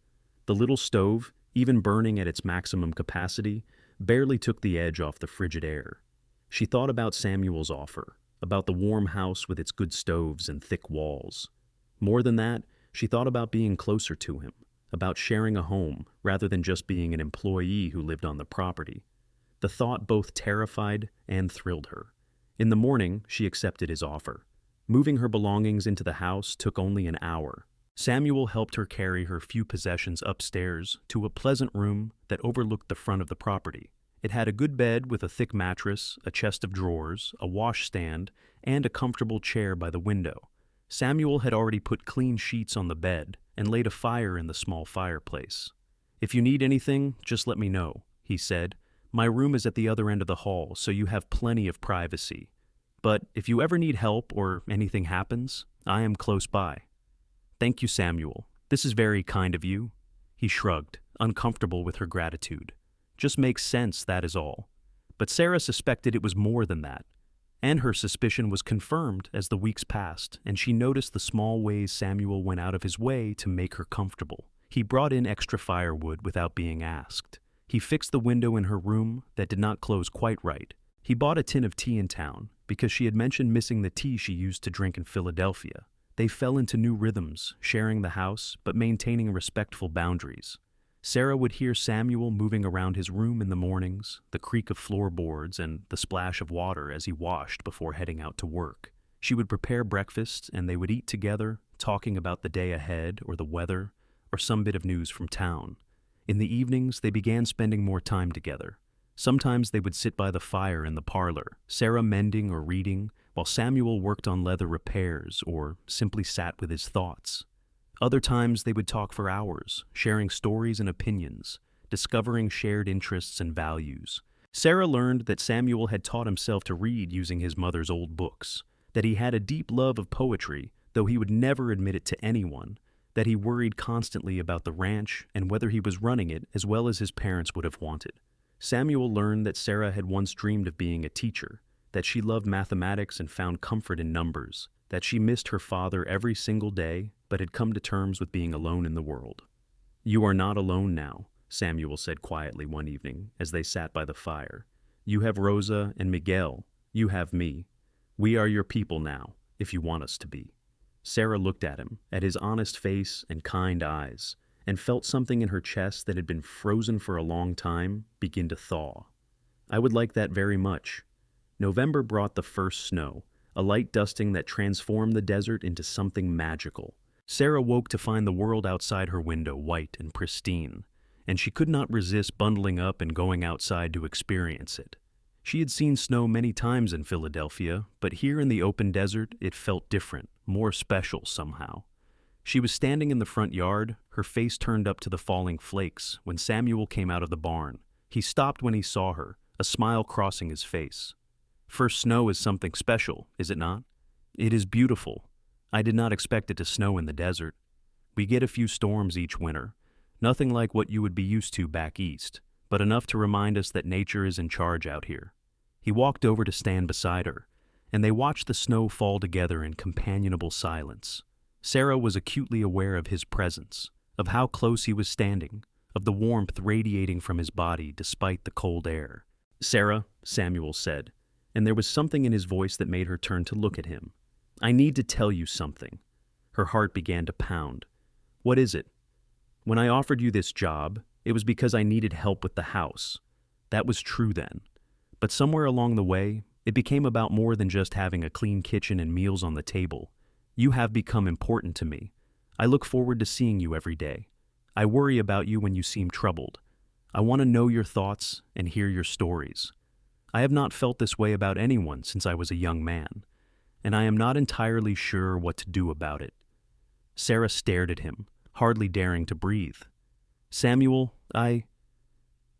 Speaker 1: The little stove, even burning at its maximum capacity, barely took the edge off the frigid air. She thought about Samuel's offer, about the warm house with its good stoves and thick walls. More than that, she thought about being closer to him, about sharing a home rather than just being an employee who lived on the property. The thought both terrified and thrilled her. In the morning, she accepted his offer. Moving her belongings into the house took only an hour. Samuel helped her carry her few possessions upstairs to a pleasant room that overlooked the front of the property. It had a good bed with a thick mattress, a chest of drawers, a washstand, and a comfortable chair by the window. Samuel had already put clean sheets on the bed and laid a fire in the small fireplace. "If you need anything, just let me know," he said. "My room is at the other end of the hall, so you have plenty of privacy. But if you ever need help or anything happens, I am close by." "Thank you, Samuel. This is very kind of you." He shrugged, uncomfortable with her gratitude. "Just makes sense, that is all." But Sarah suspected it was more than that. And her suspicion was confirmed as the weeks passed, and she noticed the small ways Samuel went out of his way to make her comfortable. He brought in extra firewood without being asked. He fixed the window in her room that did not close quite right. He bought a tin of tea in town, because she had mentioned missing the tea she used to drink in Philadelphia. They fell into new rhythms, sharing the house, but maintaining respectful boundaries. Sarah would hear Samuel moving around his room in the mornings, the creak of floorboards and the splash of water as he washed before heading out to work. She would prepare breakfast, and they would eat together, talking about the day ahead or the weather, or some bit of news from town. In the evenings, they began spending more time together. Sometimes they would sit by the fire in the parlor, Sarah mending or reading, while Samuel worked on leather repairs or simply sat with his thoughts. Other times they would talk for hours, sharing stories and opinions, discovering shared interests and values. Sarah learned that Samuel had taught himself to read using his mother's old books, that he had a deep love of poetry, though he would never admit it to anyone, that he worried constantly about the ranch and whether he was running it as well as his parents would have wanted. Samuel learned that Sarah had once dreamed of being a teacher, that she loved mathematics and found comfort in numbers, that she missed her father every single day but had come to terms with being alone in the world. "You are not alone now," Samuel said quietly one evening as they sat by the fire. "You have Rosa and Miguel. You have me. We are your people now, if you want us to be." Sarah looked at him, at his honest face and kind eyes, and felt something in her chest that had been frozen for a long time begin to thaw. "I would like that very much." November brought the first snow, a light dusting that transformed the desert into something magical. Sarah woke to find the world outside her window white and pristine, and she could not resist bundling up and going outside to experience it. She had seen snow many times in Philadelphia, but here in the open desert it felt different, more special somehow. She was standing in the front yard, her face turned up to the falling flakes, when Samuel came out of the barn. He stopped when he saw her, a smile crossing his face. "First snow is something special, is it not?" "It is beautiful. I did not expect it to snow in the desert. We get a few storms each winter, nothing like what you would be used to back east, but enough to remind us that nature is in charge out here." He walked over to stand beside her, and they watched the snow fall together in companionable silence. Sarah was acutely aware of his presence, of how close he was standing, of the warmth radiating from his body despite the cold air. "Sarah," Samuel said, and there was something in his voice that made her turn to look at him. "I need to tell you something." Her heart began to pound. "What is it?" "When I offered you this job, it was because I needed help with the house. That was true then. But somewhere along the way, it became about more than just having a clean kitchen and meals on the table. You have become important to me. I look forward to seeing you every day. I worry about you when you seem troubled. I want to know your thoughts and hear your stories. I have not felt this way about anyone since I was a young man, and I am not entirely sure what to do about it." Sarah stared at him, hardly daring to breathe. "Samuel,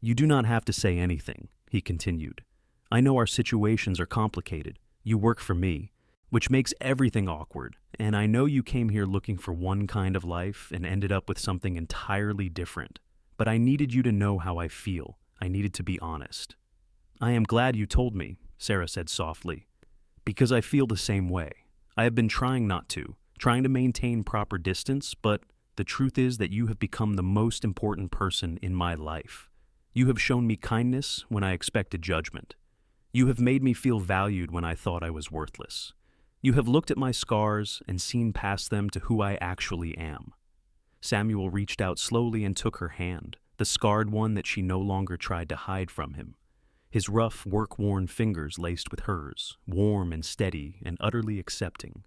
Speaker 1: You do not have to say anything," he continued. "I know our situations are complicated. You work for me, which makes everything awkward, and I know you came here looking for one kind of life and ended up with something entirely different. But I needed you to know how I feel. I needed to be honest." "I am glad you told me," Sarah said softly, "because I feel the same way. I have been trying not to, trying to maintain proper distance, but the truth is that you have become the most important person in my life. You have shown me kindness when I expected judgment. You have made me feel valued when I thought I was worthless. You have looked at my scars and seen past them to who I actually am." Samuel reached out slowly and took her hand, the scarred one that she no longer tried to hide from him. His rough, work-worn fingers laced with hers, warm and steady and utterly accepting.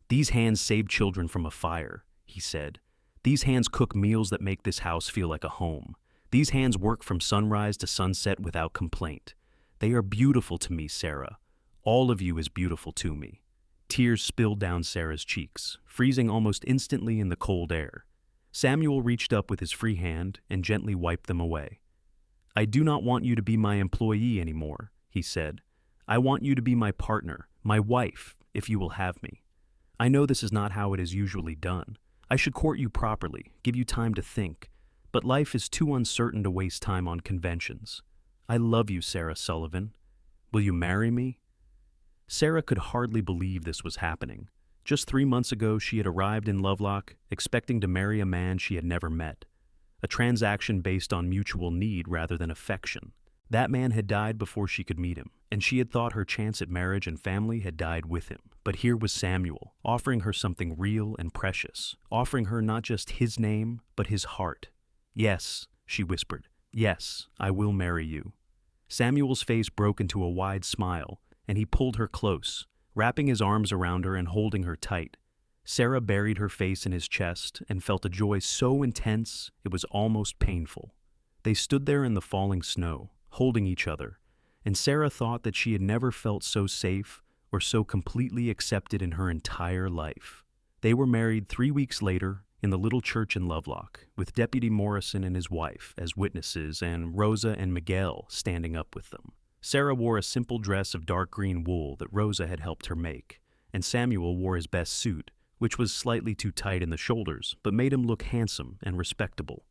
Speaker 1: "These hands save children from a fire," he said. "These hands cook meals that make this house feel like a home. These hands work from sunrise to sunset without complaint. They are beautiful to me, Sarah. All of you is beautiful to me." Tears spilled down Sarah's cheeks, freezing almost instantly in the cold air. Samuel reached up with his free hand and gently wiped them away. "I do not want you to be my employee anymore," he said. "I want you to be my partner, my wife, if you will have me. I know this is not how it is usually done. I should court you properly, give you time to think, but life is too uncertain to waste time on conventions. I love you, Sarah Sullivan. Will you marry me?" Sarah could hardly believe this was happening. Just 3 months ago, she had arrived in Lovelock, expecting to marry a man she had never met. A transaction based on mutual need rather than affection. That man had died before she could meet him, and she had thought her chance at marriage and family had died with him. But here was Samuel, offering her something real and precious, offering her not just his name, but his heart. "Yes," she whispered. "Yes, I will marry you." Samuel's face broke into a wide smile, and he pulled her close, wrapping his arms around her and holding her tight. Sarah buried her face in his chest and felt a joy so intense it was almost painful. They stood there in the falling snow, holding each other, and Sarah thought that she had never felt so safe or so completely accepted in her entire life. They were married 3 weeks later in the little church in Lovelock, with Deputy Morrison and his wife as witnesses and Rosa and Miguel standing up with them. Sarah wore a simple dress of dark green wool that Rosa had helped her make, and Samuel wore his best suit, which was slightly too tight in the shoulders, but made him look handsome and respectable.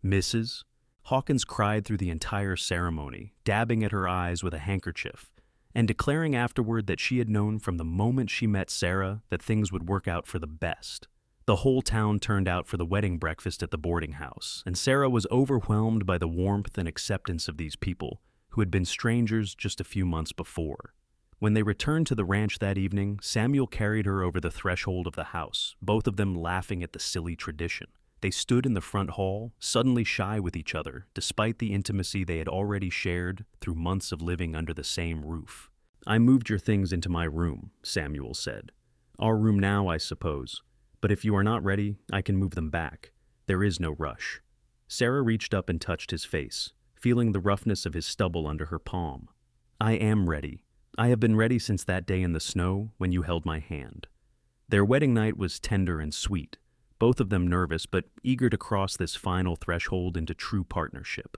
Speaker 1: "Mrs. Hawkins cried through the entire ceremony, dabbing at her eyes with a handkerchief, and declaring afterward that she had known from the moment she met Sarah that things would work out for the best. The whole town turned out for the wedding breakfast at the boarding house, and Sarah was overwhelmed by the warmth and acceptance of these people, who had been strangers just a few months before. When they returned to the ranch that evening, Samuel carried her over the threshold of the house, both of them laughing at the silly tradition. They stood in the front hall, suddenly shy with each other, despite the intimacy they had already shared through months of living under the same roof. I moved your things into my room, Samuel said. Our room now, I suppose. But if you are not ready, I can move them back. There is no rush. Sarah reached up and touched his face, feeling the roughness of his stubble under her palm. I am ready. I have been ready since that day in the snow when you held my hand. Their wedding night was tender and sweet, both of them nervous but eager to cross this final threshold into true partnership.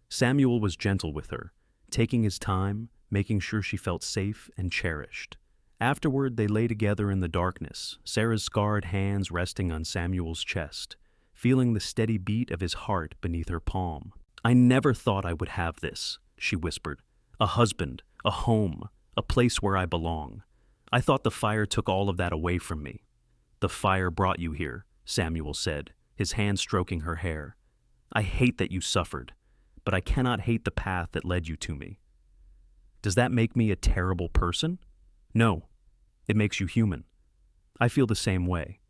Speaker 1: Samuel was gentle with her, taking his time, making sure she felt safe and cherished. Afterward, they lay together in the darkness, Sarah's scarred hands resting on Samuel's chest, feeling the steady beat of his heart beneath her palm. I never thought I would have this, she whispered. A husband, a home, a place where I belong. I thought the fire took all of that away from me. The fire brought you here, Samuel said, his hand stroking her hair. I hate that you suffered, but I cannot hate the path that led you to me. Does that make me a terrible person? No, it makes you human. I feel the same way.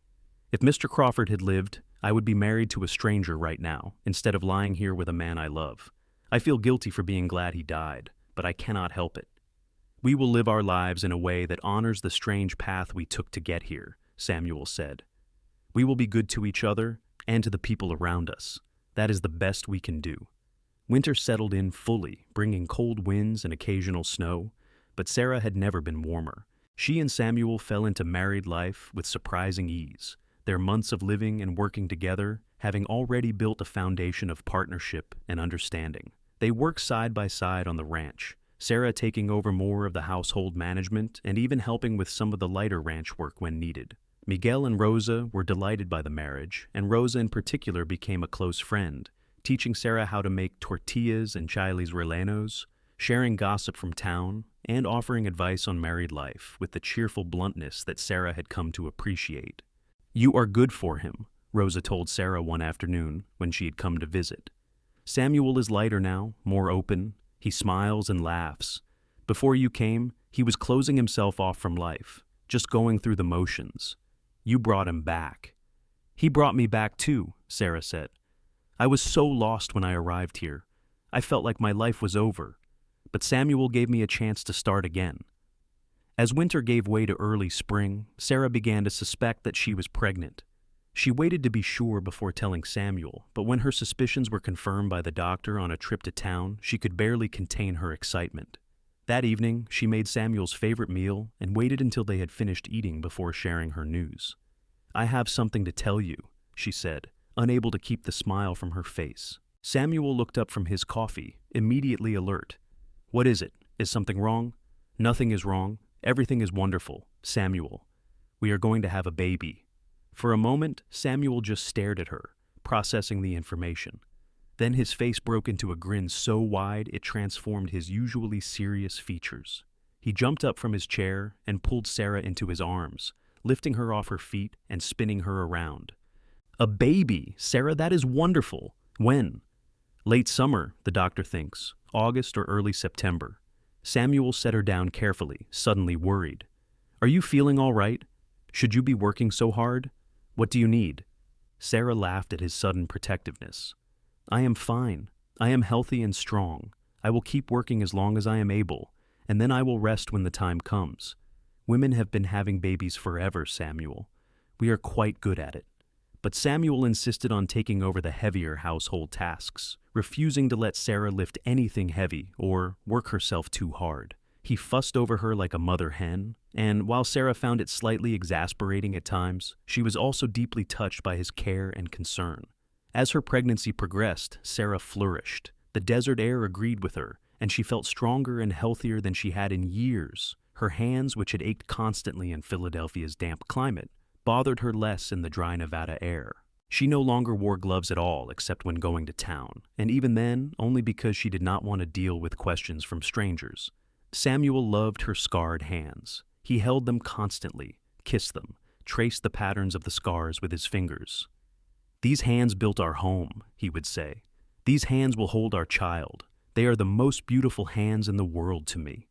Speaker 1: If Mr. Crawford had lived, I would be married to a stranger right now, instead of lying here with a man I love. I feel guilty for being glad he died, but I cannot help it. We will live our lives in a way that honors the strange path we took to get here, Samuel said. We will be good to each other and to the people around us. That is the best we can do. Winter settled in fully, bringing cold winds and occasional snow, but Sarah had never been warmer. She and Samuel fell into married life with surprising ease, their months of living and working together having already built a foundation of partnership and understanding. They worked side by side on the ranch, Sarah taking over more of the household management and even helping with some of the lighter ranch work when needed. Miguel and Rosa were delighted by the marriage, and Rosa in particular became a close friend, teaching Sarah how to make tortillas and chiles rellenos, sharing gossip from town, and offering advice on married life with the cheerful bluntness that Sarah had come to appreciate. You are good for him, Rosa told Sarah one afternoon when she had come to visit. Samuel is lighter now, more open. He smiles and laughs. Before you came, he was closing himself off from life, just going through the motions. You brought him back. He brought me back too, Sarah said. I was so lost when I arrived here. I felt like my life was over, but Samuel gave me a chance to start again. As winter gave way to early spring, Sarah began to suspect that she was pregnant. She waited to be sure before telling Samuel, but when her suspicions were confirmed by the doctor on a trip to town, she could barely contain her excitement. That evening, she made Samuel's favorite meal and waited until they had finished eating before sharing her news. I have something to tell you, she said, unable to keep the smile from her face. Samuel looked up from his coffee, immediately alert. What is it? Is something wrong? Nothing is wrong. Everything is wonderful. Samuel, we are going to have a baby. For a moment, Samuel just stared at her, processing the information. Then his face broke into a grin so wide it transformed his usually serious features. He jumped up from his chair and pulled Sarah into his arms, lifting her off her feet and spinning her around. A baby! Sarah, that is wonderful! When? Late summer, the doctor thinks. August or early September. Samuel set her down carefully, suddenly worried. Are you feeling all right? Should you be working so hard? What do you need? Sarah laughed at his sudden protectiveness. I am fine. I am healthy and strong. I will keep working as long as I am able, and then I will rest when the time comes. Women have been having babies forever, Samuel. We are quite good at it. But Samuel insisted on taking over the heavier household tasks, refusing to let Sarah lift anything heavy or work herself too hard. He fussed over her like a mother hen, and while Sarah found it slightly exasperating at times, she was also deeply touched by his care and concern. As her pregnancy progressed, Sarah flourished. The desert air agreed with her, and she felt stronger and healthier than she had in years. Her hands, which had ached constantly in Philadelphia's damp climate, bothered her less in the dry Nevada air. She no longer wore gloves at all except when going to town, and even then only because she did not want to deal with questions from strangers. Samuel loved her scarred hands. He held them constantly, kissed them, traced the patterns of the scars with his fingers. These hands built our home, he would say. These hands will hold our child. They are the most beautiful hands in the world to me.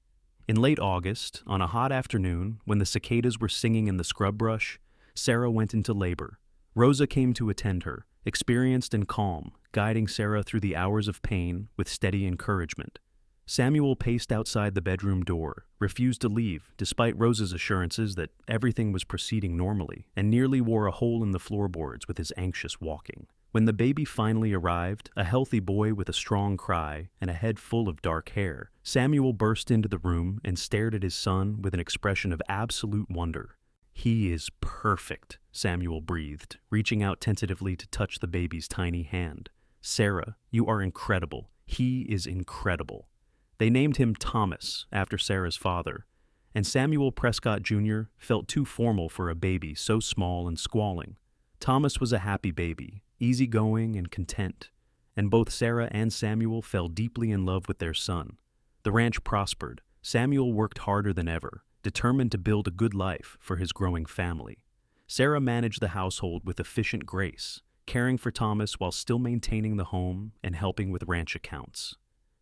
Speaker 1: In late August, on a hot afternoon, when the cicadas were singing in the scrub brush, Sarah went into labor. Rosa came to attend her, experienced and calm, guiding Sarah through the hours of pain with steady encouragement. Samuel paced outside the bedroom door, refused to leave despite Rose's assurances that everything was proceeding normally, and nearly wore a hole in the floorboards with his anxious walking. When the baby finally arrived, a healthy boy with a strong cry and a head full of dark hair, Samuel burst into the room and stared at his son with an expression of absolute wonder. "He is perfect," Samuel breathed, reaching out tentatively to touch the baby's tiny hand. "Sarah, you are incredible. He is incredible." They named him Thomas, after Sarah's father, and Samuel Prescott Jr. felt too formal for a baby so small and squalling. Thomas was a happy baby, easygoing and content, and both Sarah and Samuel fell deeply in love with their son. The ranch prospered. Samuel worked harder than ever, determined to build a good life for his growing family. Sarah managed the household with efficient grace, caring for Thomas while still maintaining the home and helping with ranch accounts.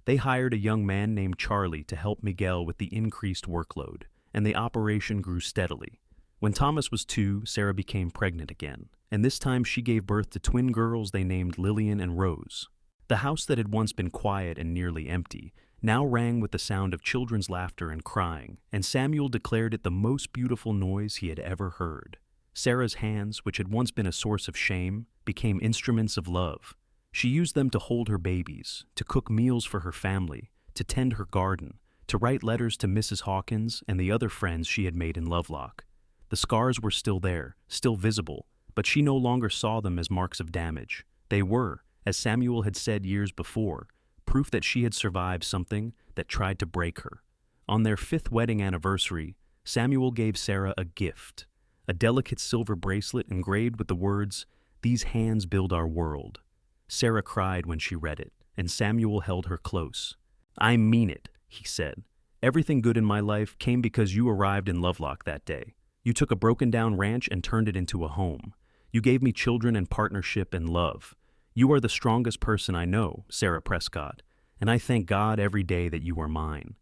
Speaker 1: They hired a young man named Charlie to help Miguel with the increased workload, and the operation grew steadily. When Thomas was 2, Sarah became pregnant again, and this time she gave birth to twin girls they named Lillian and Rose. The house that had once been quiet and nearly empty now rang with the sound of children's laughter and crying, and Samuel declared it the most beautiful noise he had ever heard. Sarah's hands, which had once been a source of shame, became instruments of love. She used them to hold her babies, to cook meals for her family, to tend her garden, to write letters to Mrs. Hawkins and the other friends she had made in Lovelock. The scars were still there, still visible, but she no longer saw them as marks of damage. They were, as Samuel had said years before, proof that she had survived something that tried to break her. On their 5th wedding anniversary, Samuel gave Sarah a gift, a delicate silver bracelet engraved with the words, "These hands build our world." Sarah cried when she read it, and Samuel held her close. "I mean it," he said. "Everything good in my life came because you arrived in Lovelock that day. You took a broken-down ranch and turned it into a home. You gave me children and partnership and love. You are the strongest person I know, Sarah Prescott, and I thank God every day that you are mine."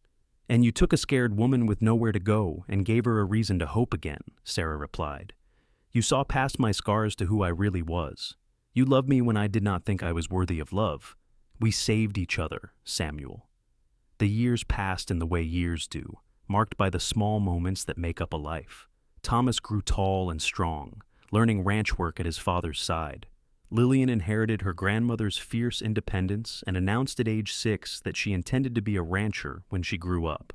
Speaker 1: "And you took a scared woman with nowhere to go and gave her a reason to hope again," Sarah replied. "You saw past my scars to who I really was. You loved me when I did not think I was worthy of love. We saved each other, Samuel." The years passed in the way years do, marked by the small moments that make up a life. Thomas grew tall and strong, learning ranch work at his father's side. Lillian inherited her grandmother's fierce independence and announced at age 6 that she intended to be a rancher when she grew up.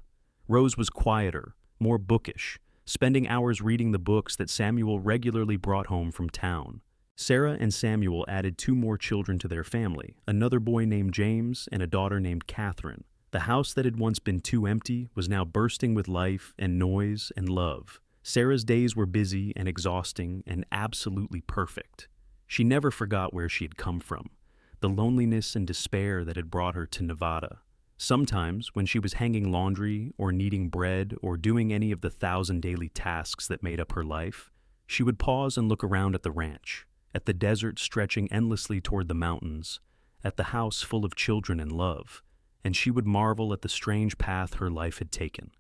Speaker 1: Rose was quieter, more bookish, spending hours reading the books that Samuel regularly brought home from town. Sarah and Samuel added 2 more children to their family, another boy named James and a daughter named Catherine. The house that had once been too empty was now bursting with life and noise and love. Sarah's days were busy and exhausting and absolutely perfect. She never forgot where she had come from, the loneliness and despair that had brought her to Nevada. Sometimes, when she was hanging laundry or kneading bread or doing any of the 1,000 daily tasks that made up her life, she would pause and look around at the ranch, at the desert stretching endlessly toward the mountains, at the house full of children and love, and she would marvel at the strange path her life had taken.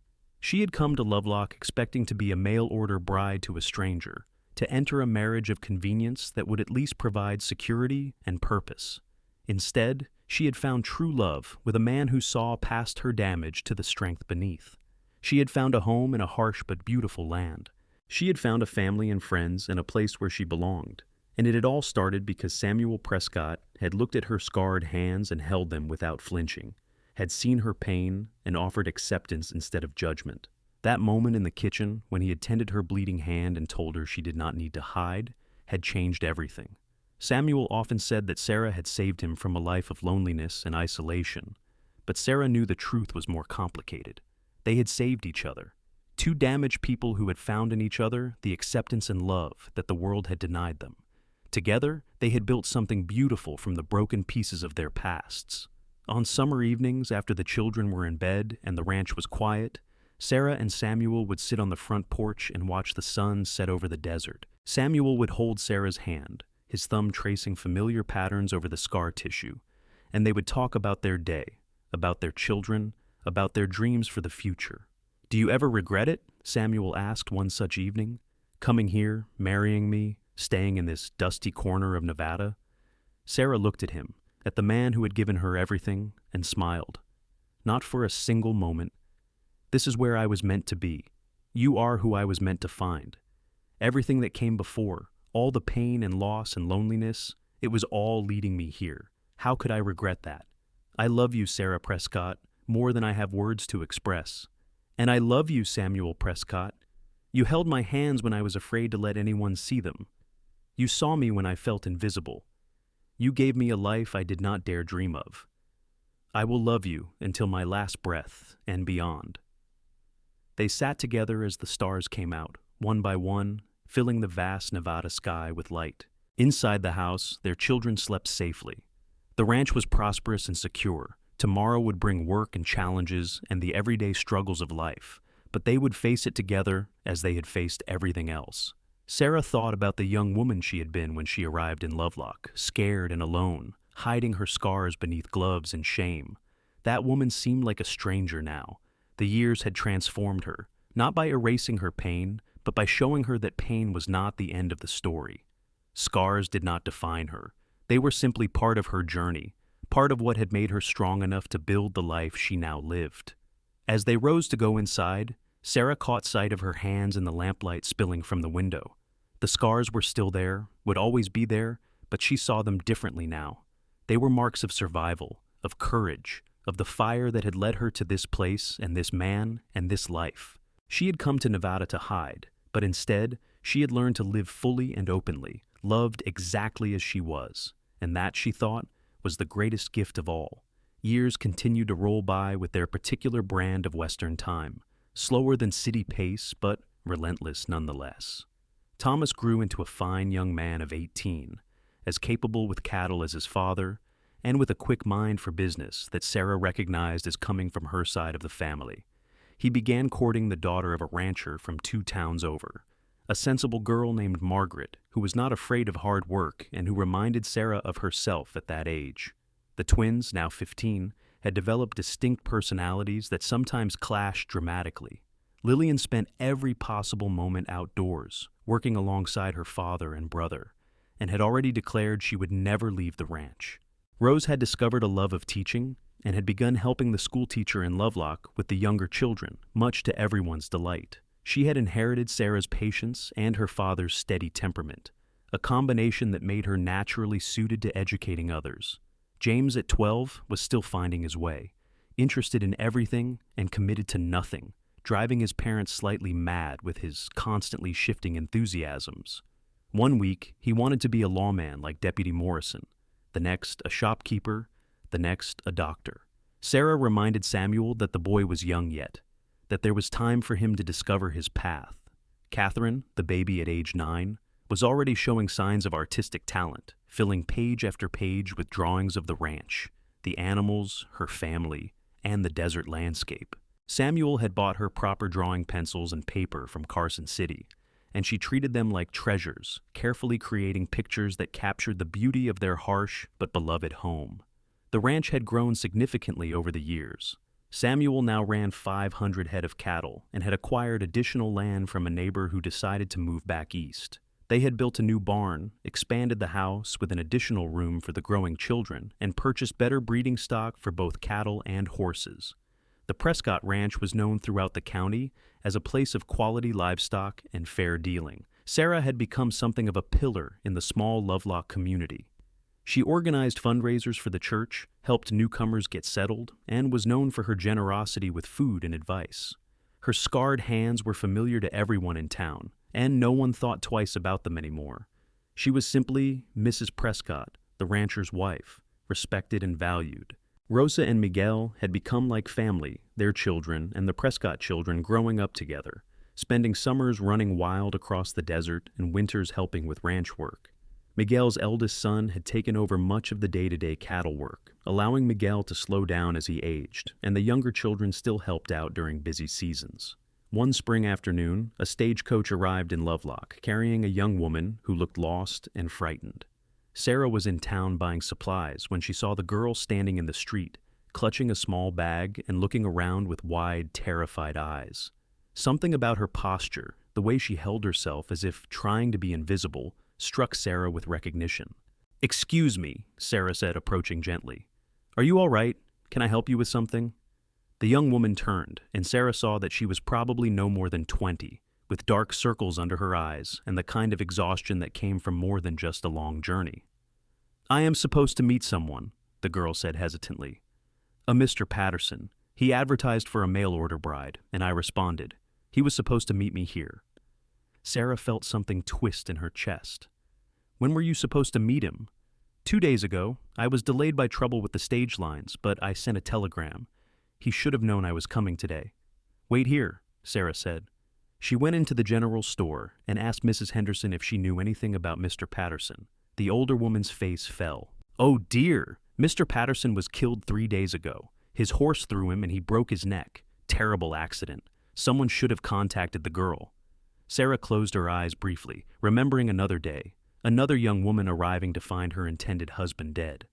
Speaker 1: She had come to Lovelock expecting to be a mail-order bride to a stranger, to enter a marriage of convenience that would at least provide security and purpose. Instead, she had found true love with a man who saw past her damage to the strength beneath. She had found a home in a harsh but beautiful land. She had found a family and friends and a place where she belonged. And it had all started because Samuel Prescott had looked at her scarred hands and held them without flinching, had seen her pain and offered acceptance instead of judgment. That moment in the kitchen, when he had tended her bleeding hand and told her she did not need to hide, had changed everything. Samuel often said that Sarah had saved him from a life of loneliness and isolation, but Sarah knew the truth was more complicated. They had saved each other. 2 damaged people who had found in each other the acceptance and love that the world had denied them. Together, they had built something beautiful from the broken pieces of their pasts. On summer evenings, after the children were in bed and the ranch was quiet, Sarah and Samuel would sit on the front porch and watch the sun set over the desert. Samuel would hold Sarah's hand, his thumb tracing familiar patterns over the scar tissue, and they would talk about their day, about their children, about their dreams for the future. "Do you ever regret it?" Samuel asked one such evening. "Coming here, marrying me, staying in this dusty corner of Nevada?" Sarah looked at him, at the man who had given her everything, and smiled. not for a single moment. This is where I was meant to be. You are who I was meant to find. Everything that came before, all the pain and loss and loneliness, it was all leading me here. How could I regret that? I love you, Sarah Prescott, more than I have words to express. And I love you, Samuel Prescott. You held my hands when I was afraid to let anyone see them. You saw me when I felt invisible. You gave me a life I did not dare dream of. I will love you until my last breath and beyond. They sat together as the stars came out, one by one, filling the vast Nevada sky with light. Inside the house, their children slept safely. The ranch was prosperous and secure. Tomorrow would bring work and challenges and the everyday struggles of life, but they would face it together as they had faced everything else. Sarah thought about the young woman she had been when she arrived in Lovelock, scared and alone, hiding her scars beneath gloves and shame. That woman seemed like a stranger now. The years had transformed her, not by erasing her pain, but by showing her that pain was not the end of the story. Scars did not define her. They were simply part of her journey, part of what had made her strong enough to build the life she now lived. As they rose to go inside, Sarah caught sight of her hands in the lamplight spilling from the window. The scars were still there, would always be there, but she saw them differently now. They were marks of survival, of courage, of the fire that had led her to this place and this man and this life. She had come to Nevada to hide, but instead, she had learned to live fully and openly, loved exactly as she was, and that, she thought, was the greatest gift of all. Years continued to roll by with their particular brand of Western time, slower than city pace, but relentless nonetheless. Thomas grew into a fine young man of 18, as capable with cattle as his father, and with a quick mind for business that Sarah recognized as coming from her side of the family. He began courting the daughter of a rancher from 2 towns over, a sensible girl named Margaret, who was not afraid of hard work and who reminded Sarah of herself at that age. The twins, now 15, had developed distinct personalities that sometimes clashed dramatically. Lillian spent every possible moment outdoors, working alongside her father and brother, and had already declared she would never leave the ranch. Rose had discovered a love of teaching and had begun helping the schoolteacher in Lovelock with the younger children, much to everyone's delight. She had inherited Sarah's patience and her father's steady temperament, a combination that made her naturally suited to educating others. James, at 12, was still finding his way, interested in everything and committed to nothing, driving his parents slightly mad with his constantly shifting enthusiasms. One week, he wanted to be a lawman like Deputy Morrison, the next a shopkeeper, the next a doctor. Sarah reminded Samuel that the boy was young yet, that there was time for him to discover his path. Catherine, the baby at age 9, was already showing signs of artistic talent, filling page after page with drawings of the ranch, the animals, her family, and the desert landscape. Samuel had bought her proper drawing pencils and paper from Carson City, and she treated them like treasures, carefully creating pictures that captured the beauty of their harsh but beloved home. The ranch had grown significantly over the years. Samuel now ran 500 head of cattle and had acquired additional land from a neighbor who decided to move back east. They had built a new barn, expanded the house with an additional room for the growing children, and purchased better breeding stock for both cattle and horses. The Prescott Ranch was known throughout the county as a place of quality livestock and fair dealing. Sarah had become something of a pillar in the small Lovelock community. She organized fundraisers for the church, helped newcomers get settled, and was known for her generosity with food and advice. Her scarred hands were familiar to everyone in town, and no one thought twice about them anymore. She was simply Mrs. Prescott, the rancher's wife, respected and valued. Rosa and Miguel had become like family, their children and the Prescott children growing up together, spending summers running wild across the desert and winters helping with ranch work. Miguel's eldest son had taken over much of the day-to-day cattle work, allowing Miguel to slow down as he aged, and the younger children still helped out during busy seasons. One spring afternoon, a stagecoach arrived in Lovelock, carrying a young woman who looked lost and frightened. Sarah was in town buying supplies when she saw the girl standing in the street, clutching a small bag and looking around with wide, terrified eyes. Something about her posture, the way she held herself as if trying to be invisible, struck Sarah with recognition. "Excuse me," Sarah said, approaching gently. "Are you all right? Can I help you with something?" The young woman turned, and Sarah saw that she was probably no more than 20, with dark circles under her eyes and the kind of exhaustion that came from more than just a long journey. "I am supposed to meet someone," the girl said hesitantly. "A Mr. Patterson. He advertised for a mail-order bride, and I responded. He was supposed to meet me here." Sarah felt something twist in her chest. "When were you supposed to meet him?" "2 days ago. I was delayed by trouble with the stage lines, but I sent a telegram. He should have known I was coming today." "Wait here," Sarah said. She went into the general store and asked Mrs. Henderson if she knew anything about Mr. Patterson. The older woman's face fell. "Oh dear! Mr. Patterson was killed 3 days ago. His horse threw him and he broke his neck. Terrible accident. Someone should have contacted the girl." Sarah closed her eyes briefly, remembering another day, another young woman arriving to find her intended husband dead.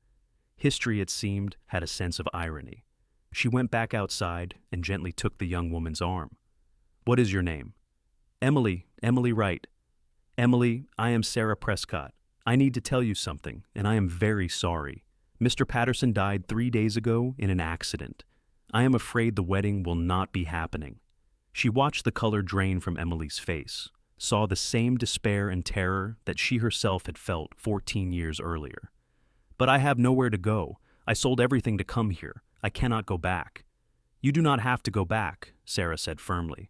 Speaker 1: History, it seemed, had a sense of irony. She went back outside and gently took the young woman's arm. "What is your name?" "Emily Wright." "Emily, I am Sarah Prescott. I need to tell you something, and I am very sorry. Mr. Patterson died 3 days ago in an accident. I am afraid the wedding will not be happening." She watched the color drain from Emily's face, saw the same despair and terror that she herself had felt 14 years earlier. "But I have nowhere to go. I sold everything to come here. I cannot go back." "You do not have to go back," Sarah said firmly.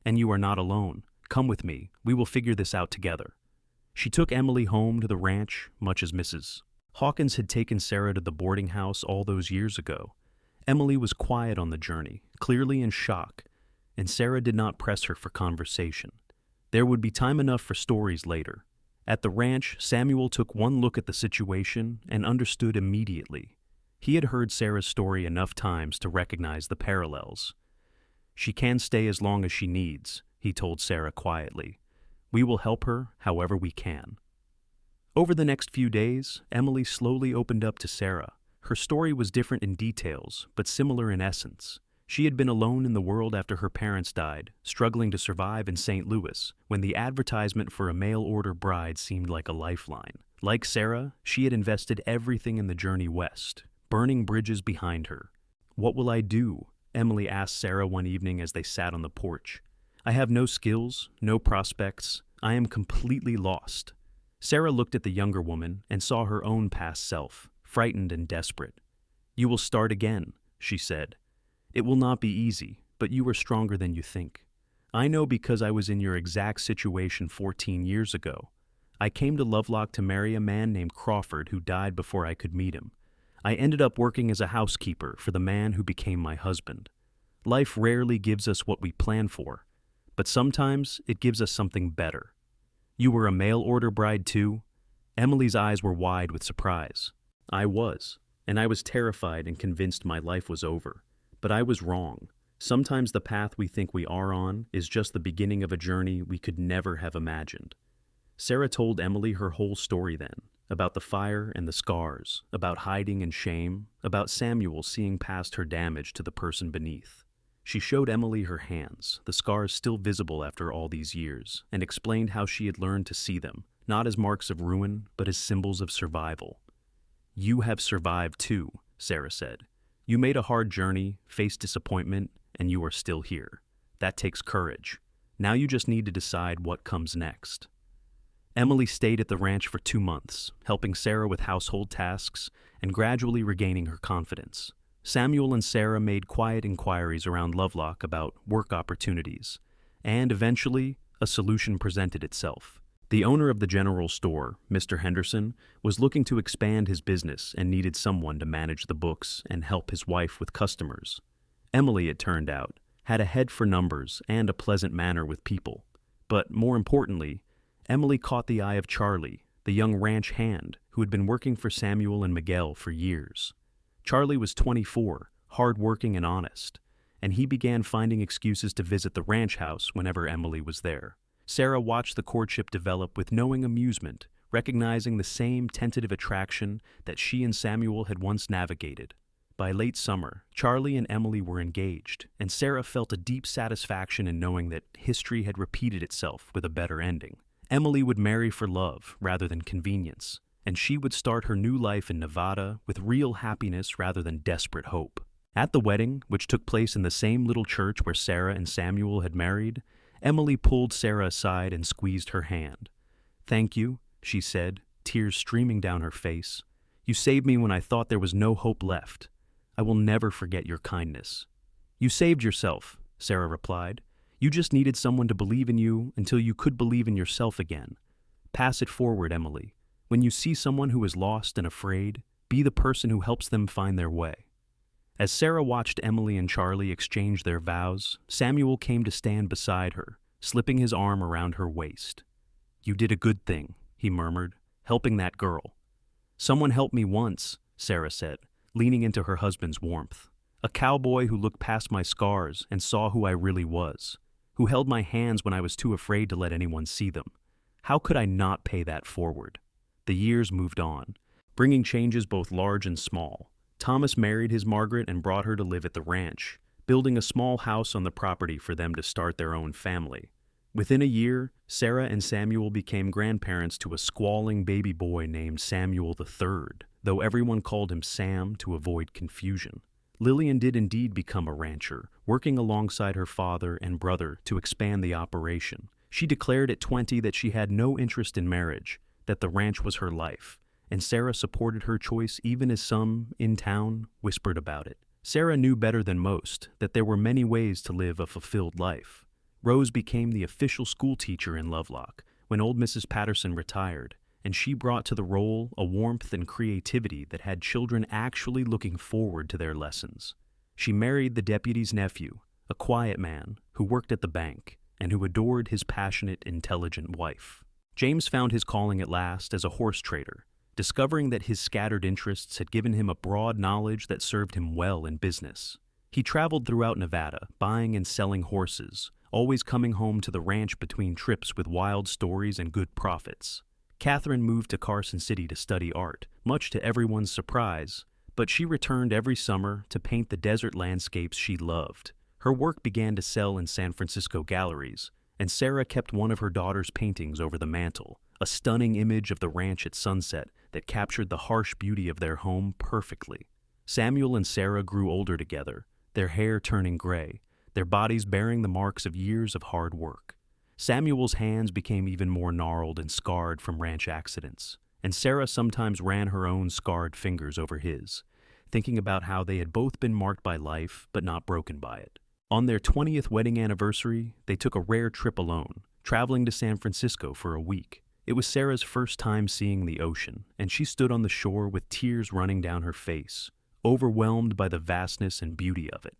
Speaker 1: "And you are not alone. Come with me. We will figure this out together." She took Emily home to the ranch, much as Mrs. Hawkins had taken Sarah to the boarding house all those years ago. Emily was quiet on the journey, clearly in shock, and Sarah did not press her for conversation. There would be time enough for stories later. At the ranch, Samuel took one look at the situation and understood immediately. He had heard Sarah's story enough times to recognize the parallels. "She can stay as long as she needs," he told Sarah quietly. "We will help her however we can." Over the next few days, Emily slowly opened up to Sarah. Her story was different in details, but similar in essence. She had been alone in the world after her parents died, struggling to survive in St. Louis, when the advertisement for a mail-order bride seemed like a lifeline. Like Sarah, she had invested everything in the journey west, burning bridges behind her. "What will I do?" Emily asked Sarah one evening as they sat on the porch. "I have no skills, no prospects. I am completely lost." Sarah looked at the younger woman and saw her own past self, frightened and desperate. "You will start again," she said. "It will not be easy, but you are stronger than you think. I know because I was in your exact situation 14 years ago. I came to Lovelock to marry a man named Crawford who died before I could meet him. I ended up working as a housekeeper for the man who became my husband. Life rarely gives us what we plan for, but sometimes it gives us something better." "You were a mail-order bride too?" Emily's eyes were wide with surprise. "I was, and I was terrified and convinced my life was over. But I was wrong. Sometimes the path we think we are on is just the beginning of a journey we could never have imagined." Sarah told Emily her whole story then, about the fire and the scars, about hiding and shame, about Samuel seeing past her damage to the person beneath. She showed Emily her hands, the scars still visible after all these years, and explained how she had learned to see them, not as marks of ruin, but as symbols of survival. "You have survived too," Sarah said. "You made a hard journey, faced disappointment, and you are still here. That takes courage. Now you just need to decide what comes next." Emily stayed at the ranch for 2 months, helping Sarah with household tasks and gradually regaining her confidence. Samuel and Sarah made quiet inquiries around Lovelock about work opportunities, and eventually a solution presented itself. The owner of the general store, Mr. Henderson, was looking to expand his business and needed someone to manage the books and help his wife with customers. Emily, it turned out, had a head for numbers and a pleasant manner with people. But more importantly, Emily caught the eye of Charlie, the young ranch hand who had been working for Samuel and Miguel for years. Charlie was 24, hard-working and honest, and he began finding excuses to visit the ranch house whenever Emily was there. Sarah watched the courtship develop with knowing amusement, recognizing the same tentative attraction that she and Samuel had once navigated. By late summer, Charlie and Emily were engaged, and Sarah felt a deep satisfaction in knowing that history had repeated itself with a better ending. Emily would marry for love rather than convenience, and she would start her new life in Nevada with real happiness rather than desperate hope. At the wedding, which took place in the same little church where Sarah and Samuel had married, Emily pulled Sarah aside and squeezed her hand. "Thank you," she said, tears streaming down her face. "You saved me when I thought there was no hope left. I will never forget your kindness." "You saved yourself," Sarah replied. "You just needed someone to believe in you until you could believe in yourself again. Pass it forward, Emily. When you see someone who is lost and afraid, be the person who helps them find their way." As Sarah watched Emily and Charlie exchange their vows, Samuel came to stand beside her, slipping his arm around her waist. "You did a good thing," he murmured, "helping that girl." "Someone helped me once," Sarah said, leaning into her husband's warmth. "A cowboy who looked past my scars and saw who I really was, who held my hands when I was too afraid to let anyone see them. How could I not pay that forward?" The years moved on, bringing changes both large and small. Thomas married his Margaret and brought her to live at the ranch, building a small house on the property for them to start their own family. Within a year, Sarah and Samuel became grandparents to a squalling baby boy named Samuel III, though everyone called him Sam to avoid confusion. Lillian did indeed become a rancher, working alongside her father and brother to expand the operation. She declared at 20 that she had no interest in marriage, that the ranch was her life, and Sarah supported her choice even as some, in town, whispered about it. Sarah knew better than most that there were many ways to live a fulfilled life. Rose became the official school teacher in Lovelock when old Mrs. Patterson retired, and she brought to the role a warmth and creativity that had children actually looking forward to their lessons. She married the deputy's nephew, a quiet man who worked at the bank and who adored his passionate, intelligent wife. James found his calling at last as a horse trader, discovering that his scattered interests had given him a broad knowledge that served him well in business. He traveled throughout Nevada, buying and selling horses, always coming home to the ranch between trips with wild stories and good profits. Catherine moved to Carson City to study art, much to everyone's surprise, but she returned every summer to paint the desert landscapes she loved. Her work began to sell in San Francisco galleries, and Sarah kept one of her daughter's paintings over the mantel, a stunning image of the ranch at sunset that captured the harsh beauty of their home perfectly. Samuel and Sarah grew older together, their hair turning gray, their bodies bearing the marks of years of hard work. Samuel's hands became even more gnarled and scarred from ranch accidents, and Sarah sometimes ran her own scarred fingers over his, thinking about how they had both been marked by life but not broken by it. On their 20th wedding anniversary, they took a rare trip alone, traveling to San Francisco for a week. It was Sarah's first time seeing the ocean, and she stood on the shore with tears running down her face, overwhelmed by the vastness and beauty of it.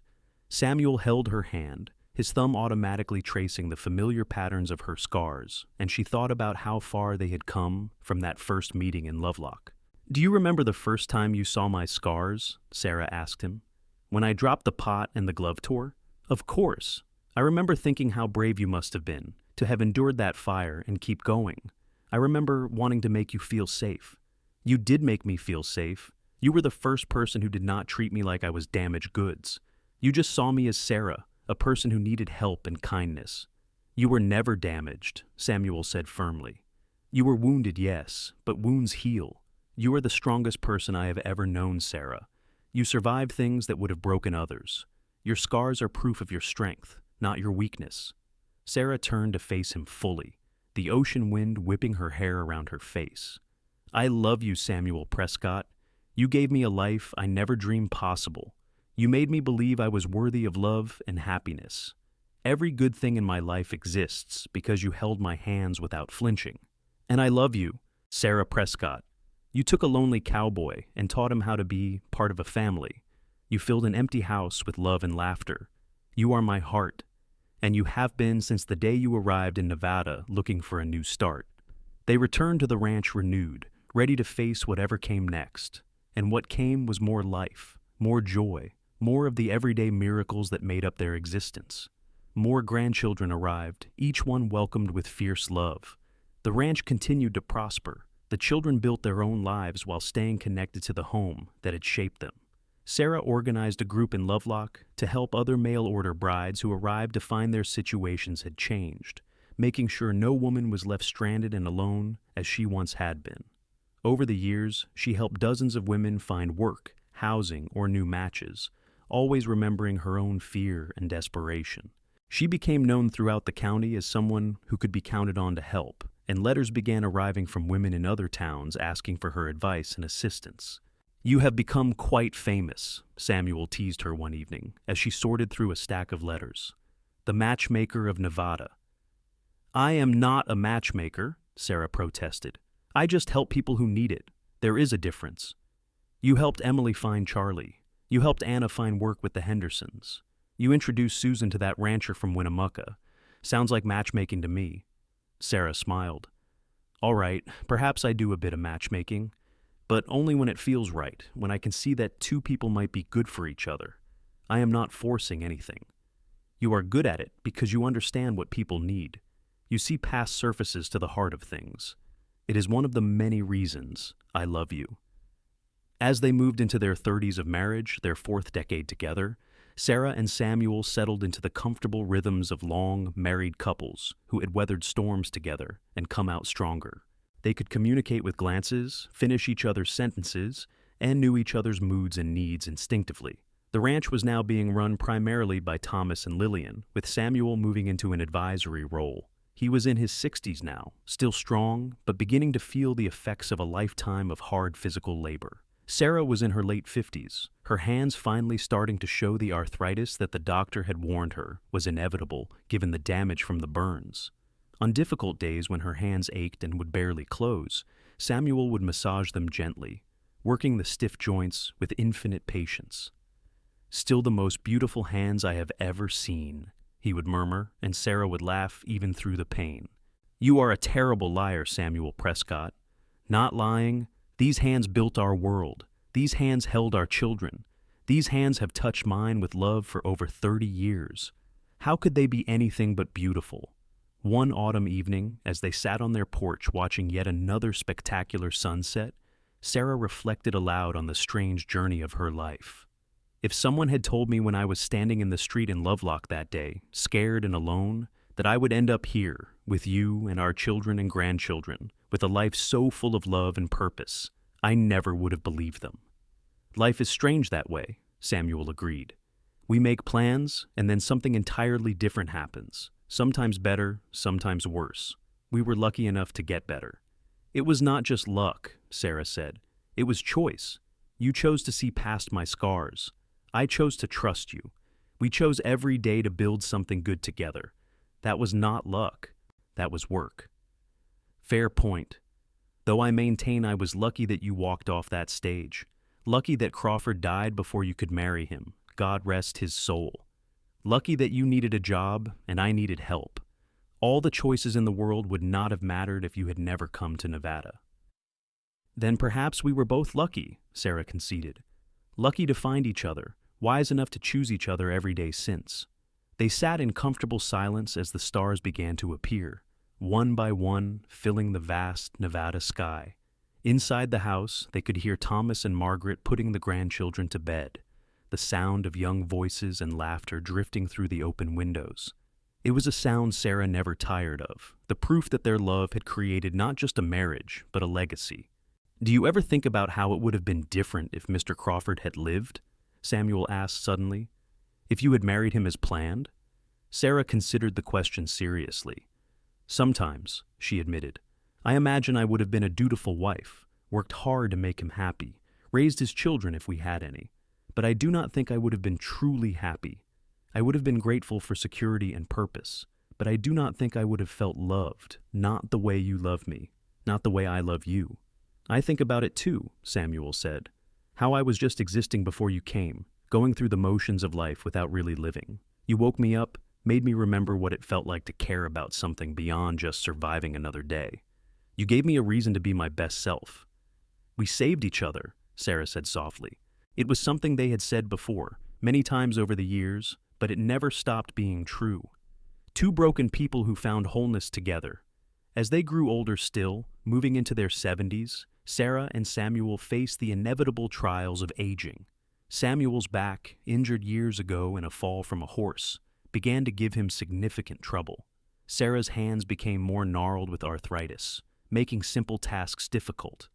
Speaker 1: Samuel held her hand, his thumb automatically tracing the familiar patterns of her scars, and she thought about how far they had come from that first meeting in Lovelock. "Do you remember the first time you saw my scars?" Sarah asked him. "When I dropped the pot and the glove tore? Of course. I remember thinking how brave you must have been, to have endured that fire and keep going. I remember wanting to make you feel safe. You did make me feel safe. You were the first person who did not treat me like I was damaged goods. You just saw me as Sarah, a person who needed help and kindness." "You were never damaged," Samuel said firmly. "You were wounded, yes, but wounds heal. You are the strongest person I have ever known, Sarah. You survived things that would have broken others. Your scars are proof of your strength, not your weakness." Sarah turned to face him fully, the ocean wind whipping her hair around her face. "I love you, Samuel Prescott. You gave me a life I never dreamed possible. You made me believe I was worthy of love and happiness. Every good thing in my life exists because you held my hands without flinching. And I love you, Sarah Prescott. You took a lonely cowboy and taught him how to be part of a family. You filled an empty house with love and laughter. You are my heart, and you have been since the day you arrived in Nevada looking for a new start." They returned to the ranch renewed, ready to face whatever came next. And what came was more life, more joy, more of the everyday miracles that made up their existence. More grandchildren arrived, each one welcomed with fierce love. The ranch continued to prosper. The children built their own lives while staying connected to the home that had shaped them. Sarah organized a group in Lovelock to help other mail-order brides who arrived to find their situations had changed, making sure no woman was left stranded and alone as she once had been. Over the years, she helped dozens of women find work, housing, or new matches, always remembering her own fear and desperation. She became known throughout the county as someone who could be counted on to help, and letters began arriving from women in other towns asking for her advice and assistance. "You have become quite famous," Samuel teased her one evening as she sorted through a stack of letters. "The matchmaker of Nevada." "I am not a matchmaker," Sarah protested. "I just help people who need it. There is a difference. You helped Emily find Charlie. You helped Anna find work with the Hendersons. You introduced Susan to that rancher from Winnemucca. Sounds like matchmaking to me." Sarah smiled. "All right, perhaps I do a bit of matchmaking, but only when it feels right, when I can see that two people might be good for each other. I am not forcing anything. You are good at it because you understand what people need. You see past surfaces to the heart of things. It is one of the many reasons I love you." As they moved into their 30s of marriage, their fourth decade together, Sarah and Samuel settled into the comfortable rhythms of long, married couples who had weathered storms together and come out stronger. They could communicate with glances, finish each other's sentences, and knew each other's moods and needs instinctively. The ranch was now being run primarily by Thomas and Lillian, with Samuel moving into an advisory role. He was in his 60s now, still strong, but beginning to feel the effects of a lifetime of hard physical labor. Sarah was in her late 50s, her hands finally starting to show the arthritis that the doctor had warned her was inevitable given the damage from the burns. On difficult days when her hands ached and would barely close, Samuel would massage them gently, working the stiff joints with infinite patience. "Still the most beautiful hands I have ever seen," he would murmur, and Sarah would laugh even through the pain. "You are a terrible liar, Samuel Prescott. Not lying. These hands built our world. These hands held our children. These hands have touched mine with love for over 30 years. How could they be anything but beautiful?" One autumn evening, as they sat on their porch watching yet another spectacular sunset, Sarah reflected aloud on the strange journey of her life. "If someone had told me when I was standing in the street in Lovelock that day, scared and alone, that I would end up here, with you and our children and grandchildren, with a life so full of love and purpose, I never would have believed them." "Life is strange that way," Samuel agreed. "We make plans, and then something entirely different happens, sometimes better, sometimes worse. We were lucky enough to get better." "It was not just luck," Sarah said. "It was choice. You chose to see past my scars. I chose to trust you. We chose every day to build something good together. That was not luck. That was work." "Fair point. Though I maintain I was lucky that you walked off that stage. Lucky that Crawford died before you could marry him. God rest his soul. Lucky that you needed a job and I needed help. All the choices in the world would not have mattered if you had never come to Nevada." "Then perhaps we were both lucky," Sarah conceded. "Lucky to find each other, wise enough to choose each other every day since." They sat in comfortable silence as the stars began to appear, one by one filling the vast Nevada sky. Inside the house, they could hear Thomas and Margaret putting the grandchildren to bed, the sound of young voices and laughter drifting through the open windows. It was a sound Sarah never tired of, the proof that their love had created not just a marriage, but a legacy. "Do you ever think about how it would have been different if Mr. Crawford had lived?" Samuel asked suddenly. "If you had married him as planned?" Sarah considered the question seriously. "Sometimes," she admitted. "I imagine I would have been a dutiful wife, worked hard to make him happy, raised his children if we had any. But I do not think I would have been truly happy. I would have been grateful for security and purpose, but I do not think I would have felt loved, not the way you love me, not the way I love you." "I think about it too," Samuel said. "How I was just existing before you came, going through the motions of life without really living. You woke me up, made me remember what it felt like to care about something beyond just surviving another day. You gave me a reason to be my best self." "We saved each other," Sarah said softly. It was something they had said before, many times over the years, but it never stopped being true. Two broken people who found wholeness together. As they grew older still, moving into their 70s, Sarah and Samuel faced the inevitable trials of aging. Samuel's back, injured years ago in a fall from a horse, began to give him significant trouble. Sarah's hands became more gnarled with arthritis, making simple tasks difficult.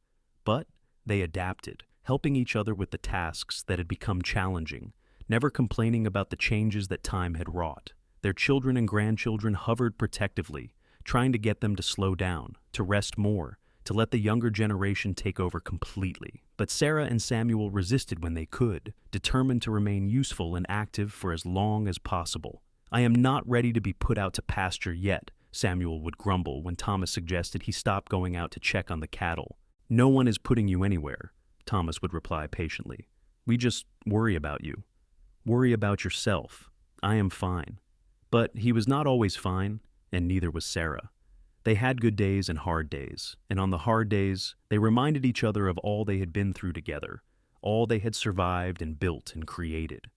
Speaker 1: But they adapted, helping each other with the tasks that had become challenging, never complaining about the changes that time had wrought. Their children and grandchildren hovered protectively, trying to get them to slow down, to rest more, to let the younger generation take over completely. But Sarah and Samuel resisted when they could, determined to remain useful and active for as long as possible. "I am not ready to be put out to pasture yet," Samuel would grumble when Thomas suggested he stop going out to check on the cattle. "No one is putting you anywhere," Thomas would reply patiently. "We just worry about you. Worry about yourself. I am fine." But he was not always fine, and neither was Sarah. They had good days and hard days, and on the hard days, they reminded each other of all they had been through together, all they had survived and built and created.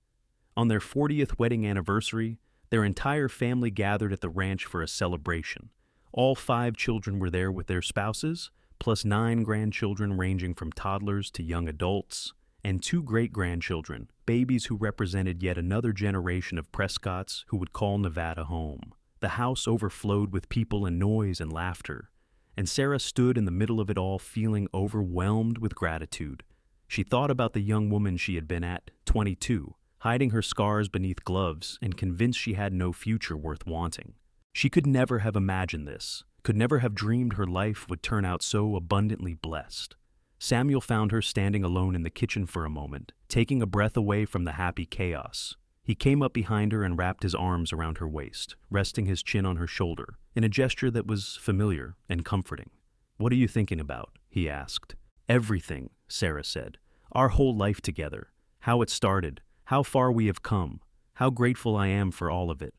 Speaker 1: On their 40th wedding anniversary, their entire family gathered at the ranch for a celebration. All 5 children were there with their spouses, plus 9 grandchildren ranging from toddlers to young adults, and 2 great-grandchildren, babies who represented yet another generation of Prescotts who would call Nevada home. The house overflowed with people and noise and laughter, and Sarah stood in the middle of it all feeling overwhelmed with gratitude. She thought about the young woman she had been at 22, hiding her scars beneath gloves and convinced she had no future worth wanting. She could never have imagined this, could never have dreamed her life would turn out so abundantly blessed. Samuel found her standing alone in the kitchen for a moment, taking a breath away from the happy chaos. He came up behind her and wrapped his arms around her waist, resting his chin on her shoulder, in a gesture that was familiar and comforting. "What are you thinking about?" he asked. "Everything," Sarah said. "Our whole life together. How it started, how far we have come, how grateful I am for all of it.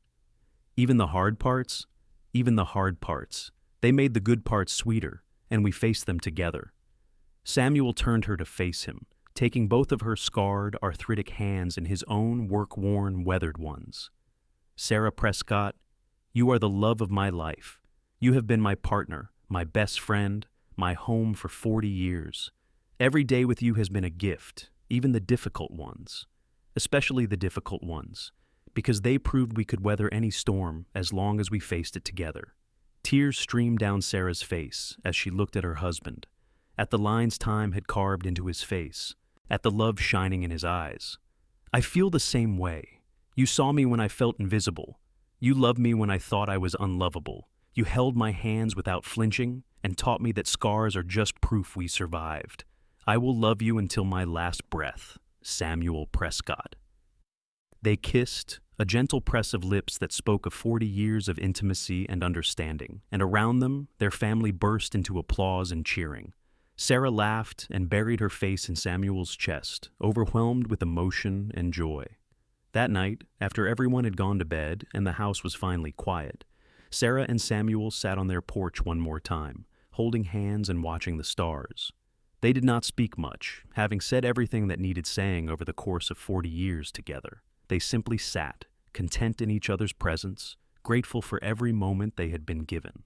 Speaker 1: Even the hard parts? Even the hard parts. They made the good parts sweeter, and we faced them together." Samuel turned her to face him, taking both of her scarred, arthritic hands in his own work-worn, weathered ones. "Sarah Prescott, you are the love of my life. You have been my partner, my best friend, my home for 40 years. Every day with you has been a gift, even the difficult ones. Especially the difficult ones, because they proved we could weather any storm as long as we faced it together." Tears streamed down Sarah's face as she looked at her husband, at the lines time had carved into his face, at the love shining in his eyes. "I feel the same way. You saw me when I felt invisible. You loved me when I thought I was unlovable. You held my hands without flinching and taught me that scars are just proof we survived. I will love you until my last breath. Samuel Prescott." They kissed, a gentle press of lips that spoke of 40 years of intimacy and understanding, and around them, their family burst into applause and cheering. Sarah laughed and buried her face in Samuel's chest, overwhelmed with emotion and joy. That night, after everyone had gone to bed and the house was finally quiet, Sarah and Samuel sat on their porch one more time, holding hands and watching the stars. They did not speak much, having said everything that needed saying over the course of 40 years together. They simply sat, content in each other's presence, grateful for every moment they had been given.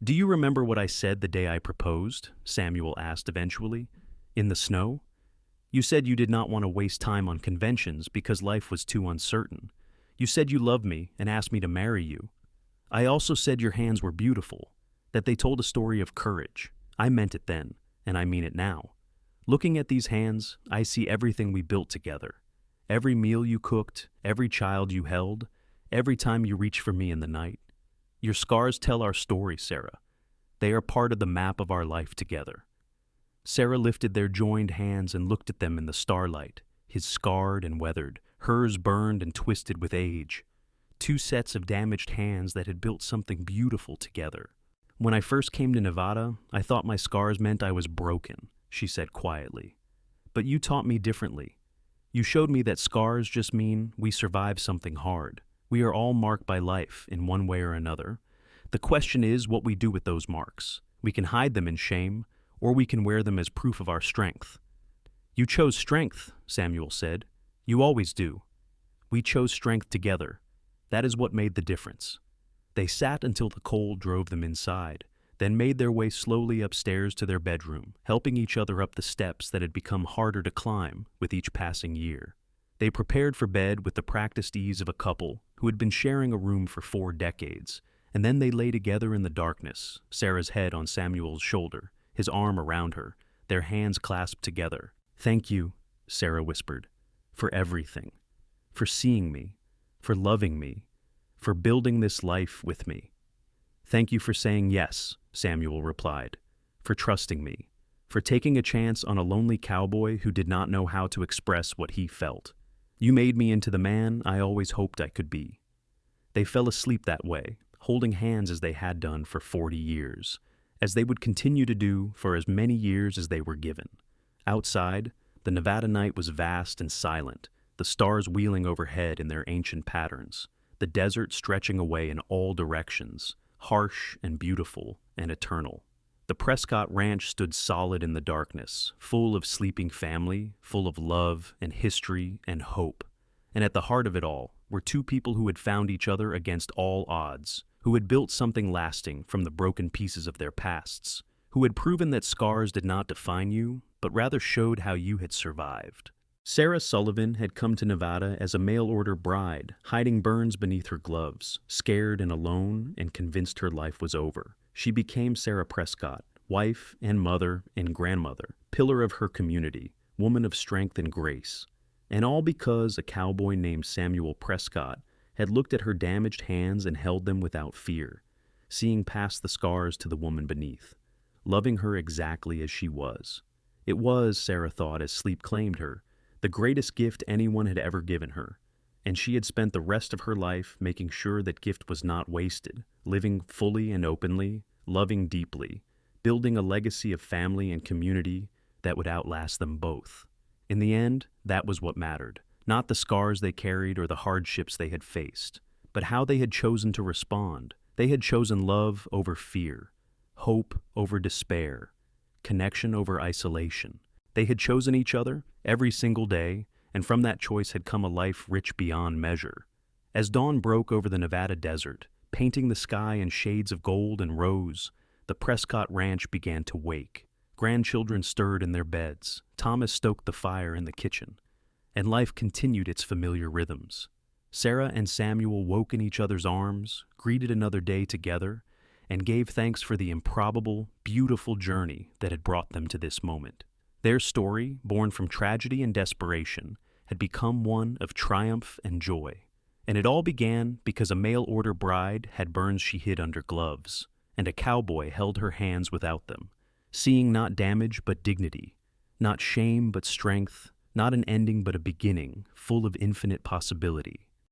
Speaker 1: "Do you remember what I said the day I proposed?" Samuel asked eventually. "In the snow? You said you did not want to waste time on conventions because life was too uncertain. You said you loved me and asked me to marry you. I also said your hands were beautiful, that they told a story of courage. I meant it then, and I mean it now. Looking at these hands, I see everything we built together. Every meal you cooked, every child you held, every time you reached for me in the night. Your scars tell our story, Sarah. They are part of the map of our life together." Sarah lifted their joined hands and looked at them in the starlight, his scarred and weathered, hers burned and twisted with age. 2 sets of damaged hands that had built something beautiful together. "When I first came to Nevada, I thought my scars meant I was broken," she said quietly. "But you taught me differently. You showed me that scars just mean we survived something hard. We are all marked by life in one way or another. The question is what we do with those marks. We can hide them in shame, or we can wear them as proof of our strength." "You chose strength," Samuel said. "You always do. We chose strength together. That is what made the difference." They sat until the cold drove them inside, then made their way slowly upstairs to their bedroom, helping each other up the steps that had become harder to climb with each passing year. They prepared for bed with the practiced ease of a couple who had been sharing a room for 4 decades, and then they lay together in the darkness, Sarah's head on Samuel's shoulder, his arm around her, their hands clasped together. "Thank you," Sarah whispered, "for everything. for seeing me, for loving me, for building this life with me. Thank you for saying yes, Samuel replied, for trusting me, for taking a chance on a lonely cowboy who did not know how to express what he felt. You made me into the man I always hoped I could be. They fell asleep that way, holding hands as they had done for 40 years, as they would continue to do for as many years as they were given. Outside, the Nevada night was vast and silent, the stars wheeling overhead in their ancient patterns, the desert stretching away in all directions, harsh and beautiful and eternal. The Prescott Ranch stood solid in the darkness, full of sleeping family, full of love and history and hope. And at the heart of it all were two people who had found each other against all odds, who had built something lasting from the broken pieces of their pasts, who had proven that scars did not define you, but rather showed how you had survived. Sarah Sullivan had come to Nevada as a mail-order bride, hiding burns beneath her gloves, scared and alone, and convinced her life was over. She became Sarah Prescott, wife and mother and grandmother, pillar of her community, woman of strength and grace. And all because a cowboy named Samuel Prescott had looked at her damaged hands and held them without fear, seeing past the scars to the woman beneath, loving her exactly as she was. It was, Sarah thought as sleep claimed her, the greatest gift anyone had ever given her, and she had spent the rest of her life making sure that gift was not wasted, living fully and openly, loving deeply, building a legacy of family and community that would outlast them both. In the end, that was what mattered, not the scars they carried or the hardships they had faced, but how they had chosen to respond. They had chosen love over fear, hope over despair, connection over isolation. They had chosen each other every single day, and from that choice had come a life rich beyond measure. As dawn broke over the Nevada desert, painting the sky in shades of gold and rose, the Prescott Ranch began to wake. Grandchildren stirred in their beds, Thomas stoked the fire in the kitchen, and life continued its familiar rhythms. Sarah and Samuel woke in each other's arms, greeted another day together, and gave thanks for the improbable, beautiful journey that had brought them to this moment. Their story, born from tragedy and desperation, had become one of triumph and joy. And it all began because a mail-order bride had burns she hid under gloves, and a cowboy held her hands without them, seeing not damage but dignity, not shame but strength, not an ending but a beginning, full of infinite possibility.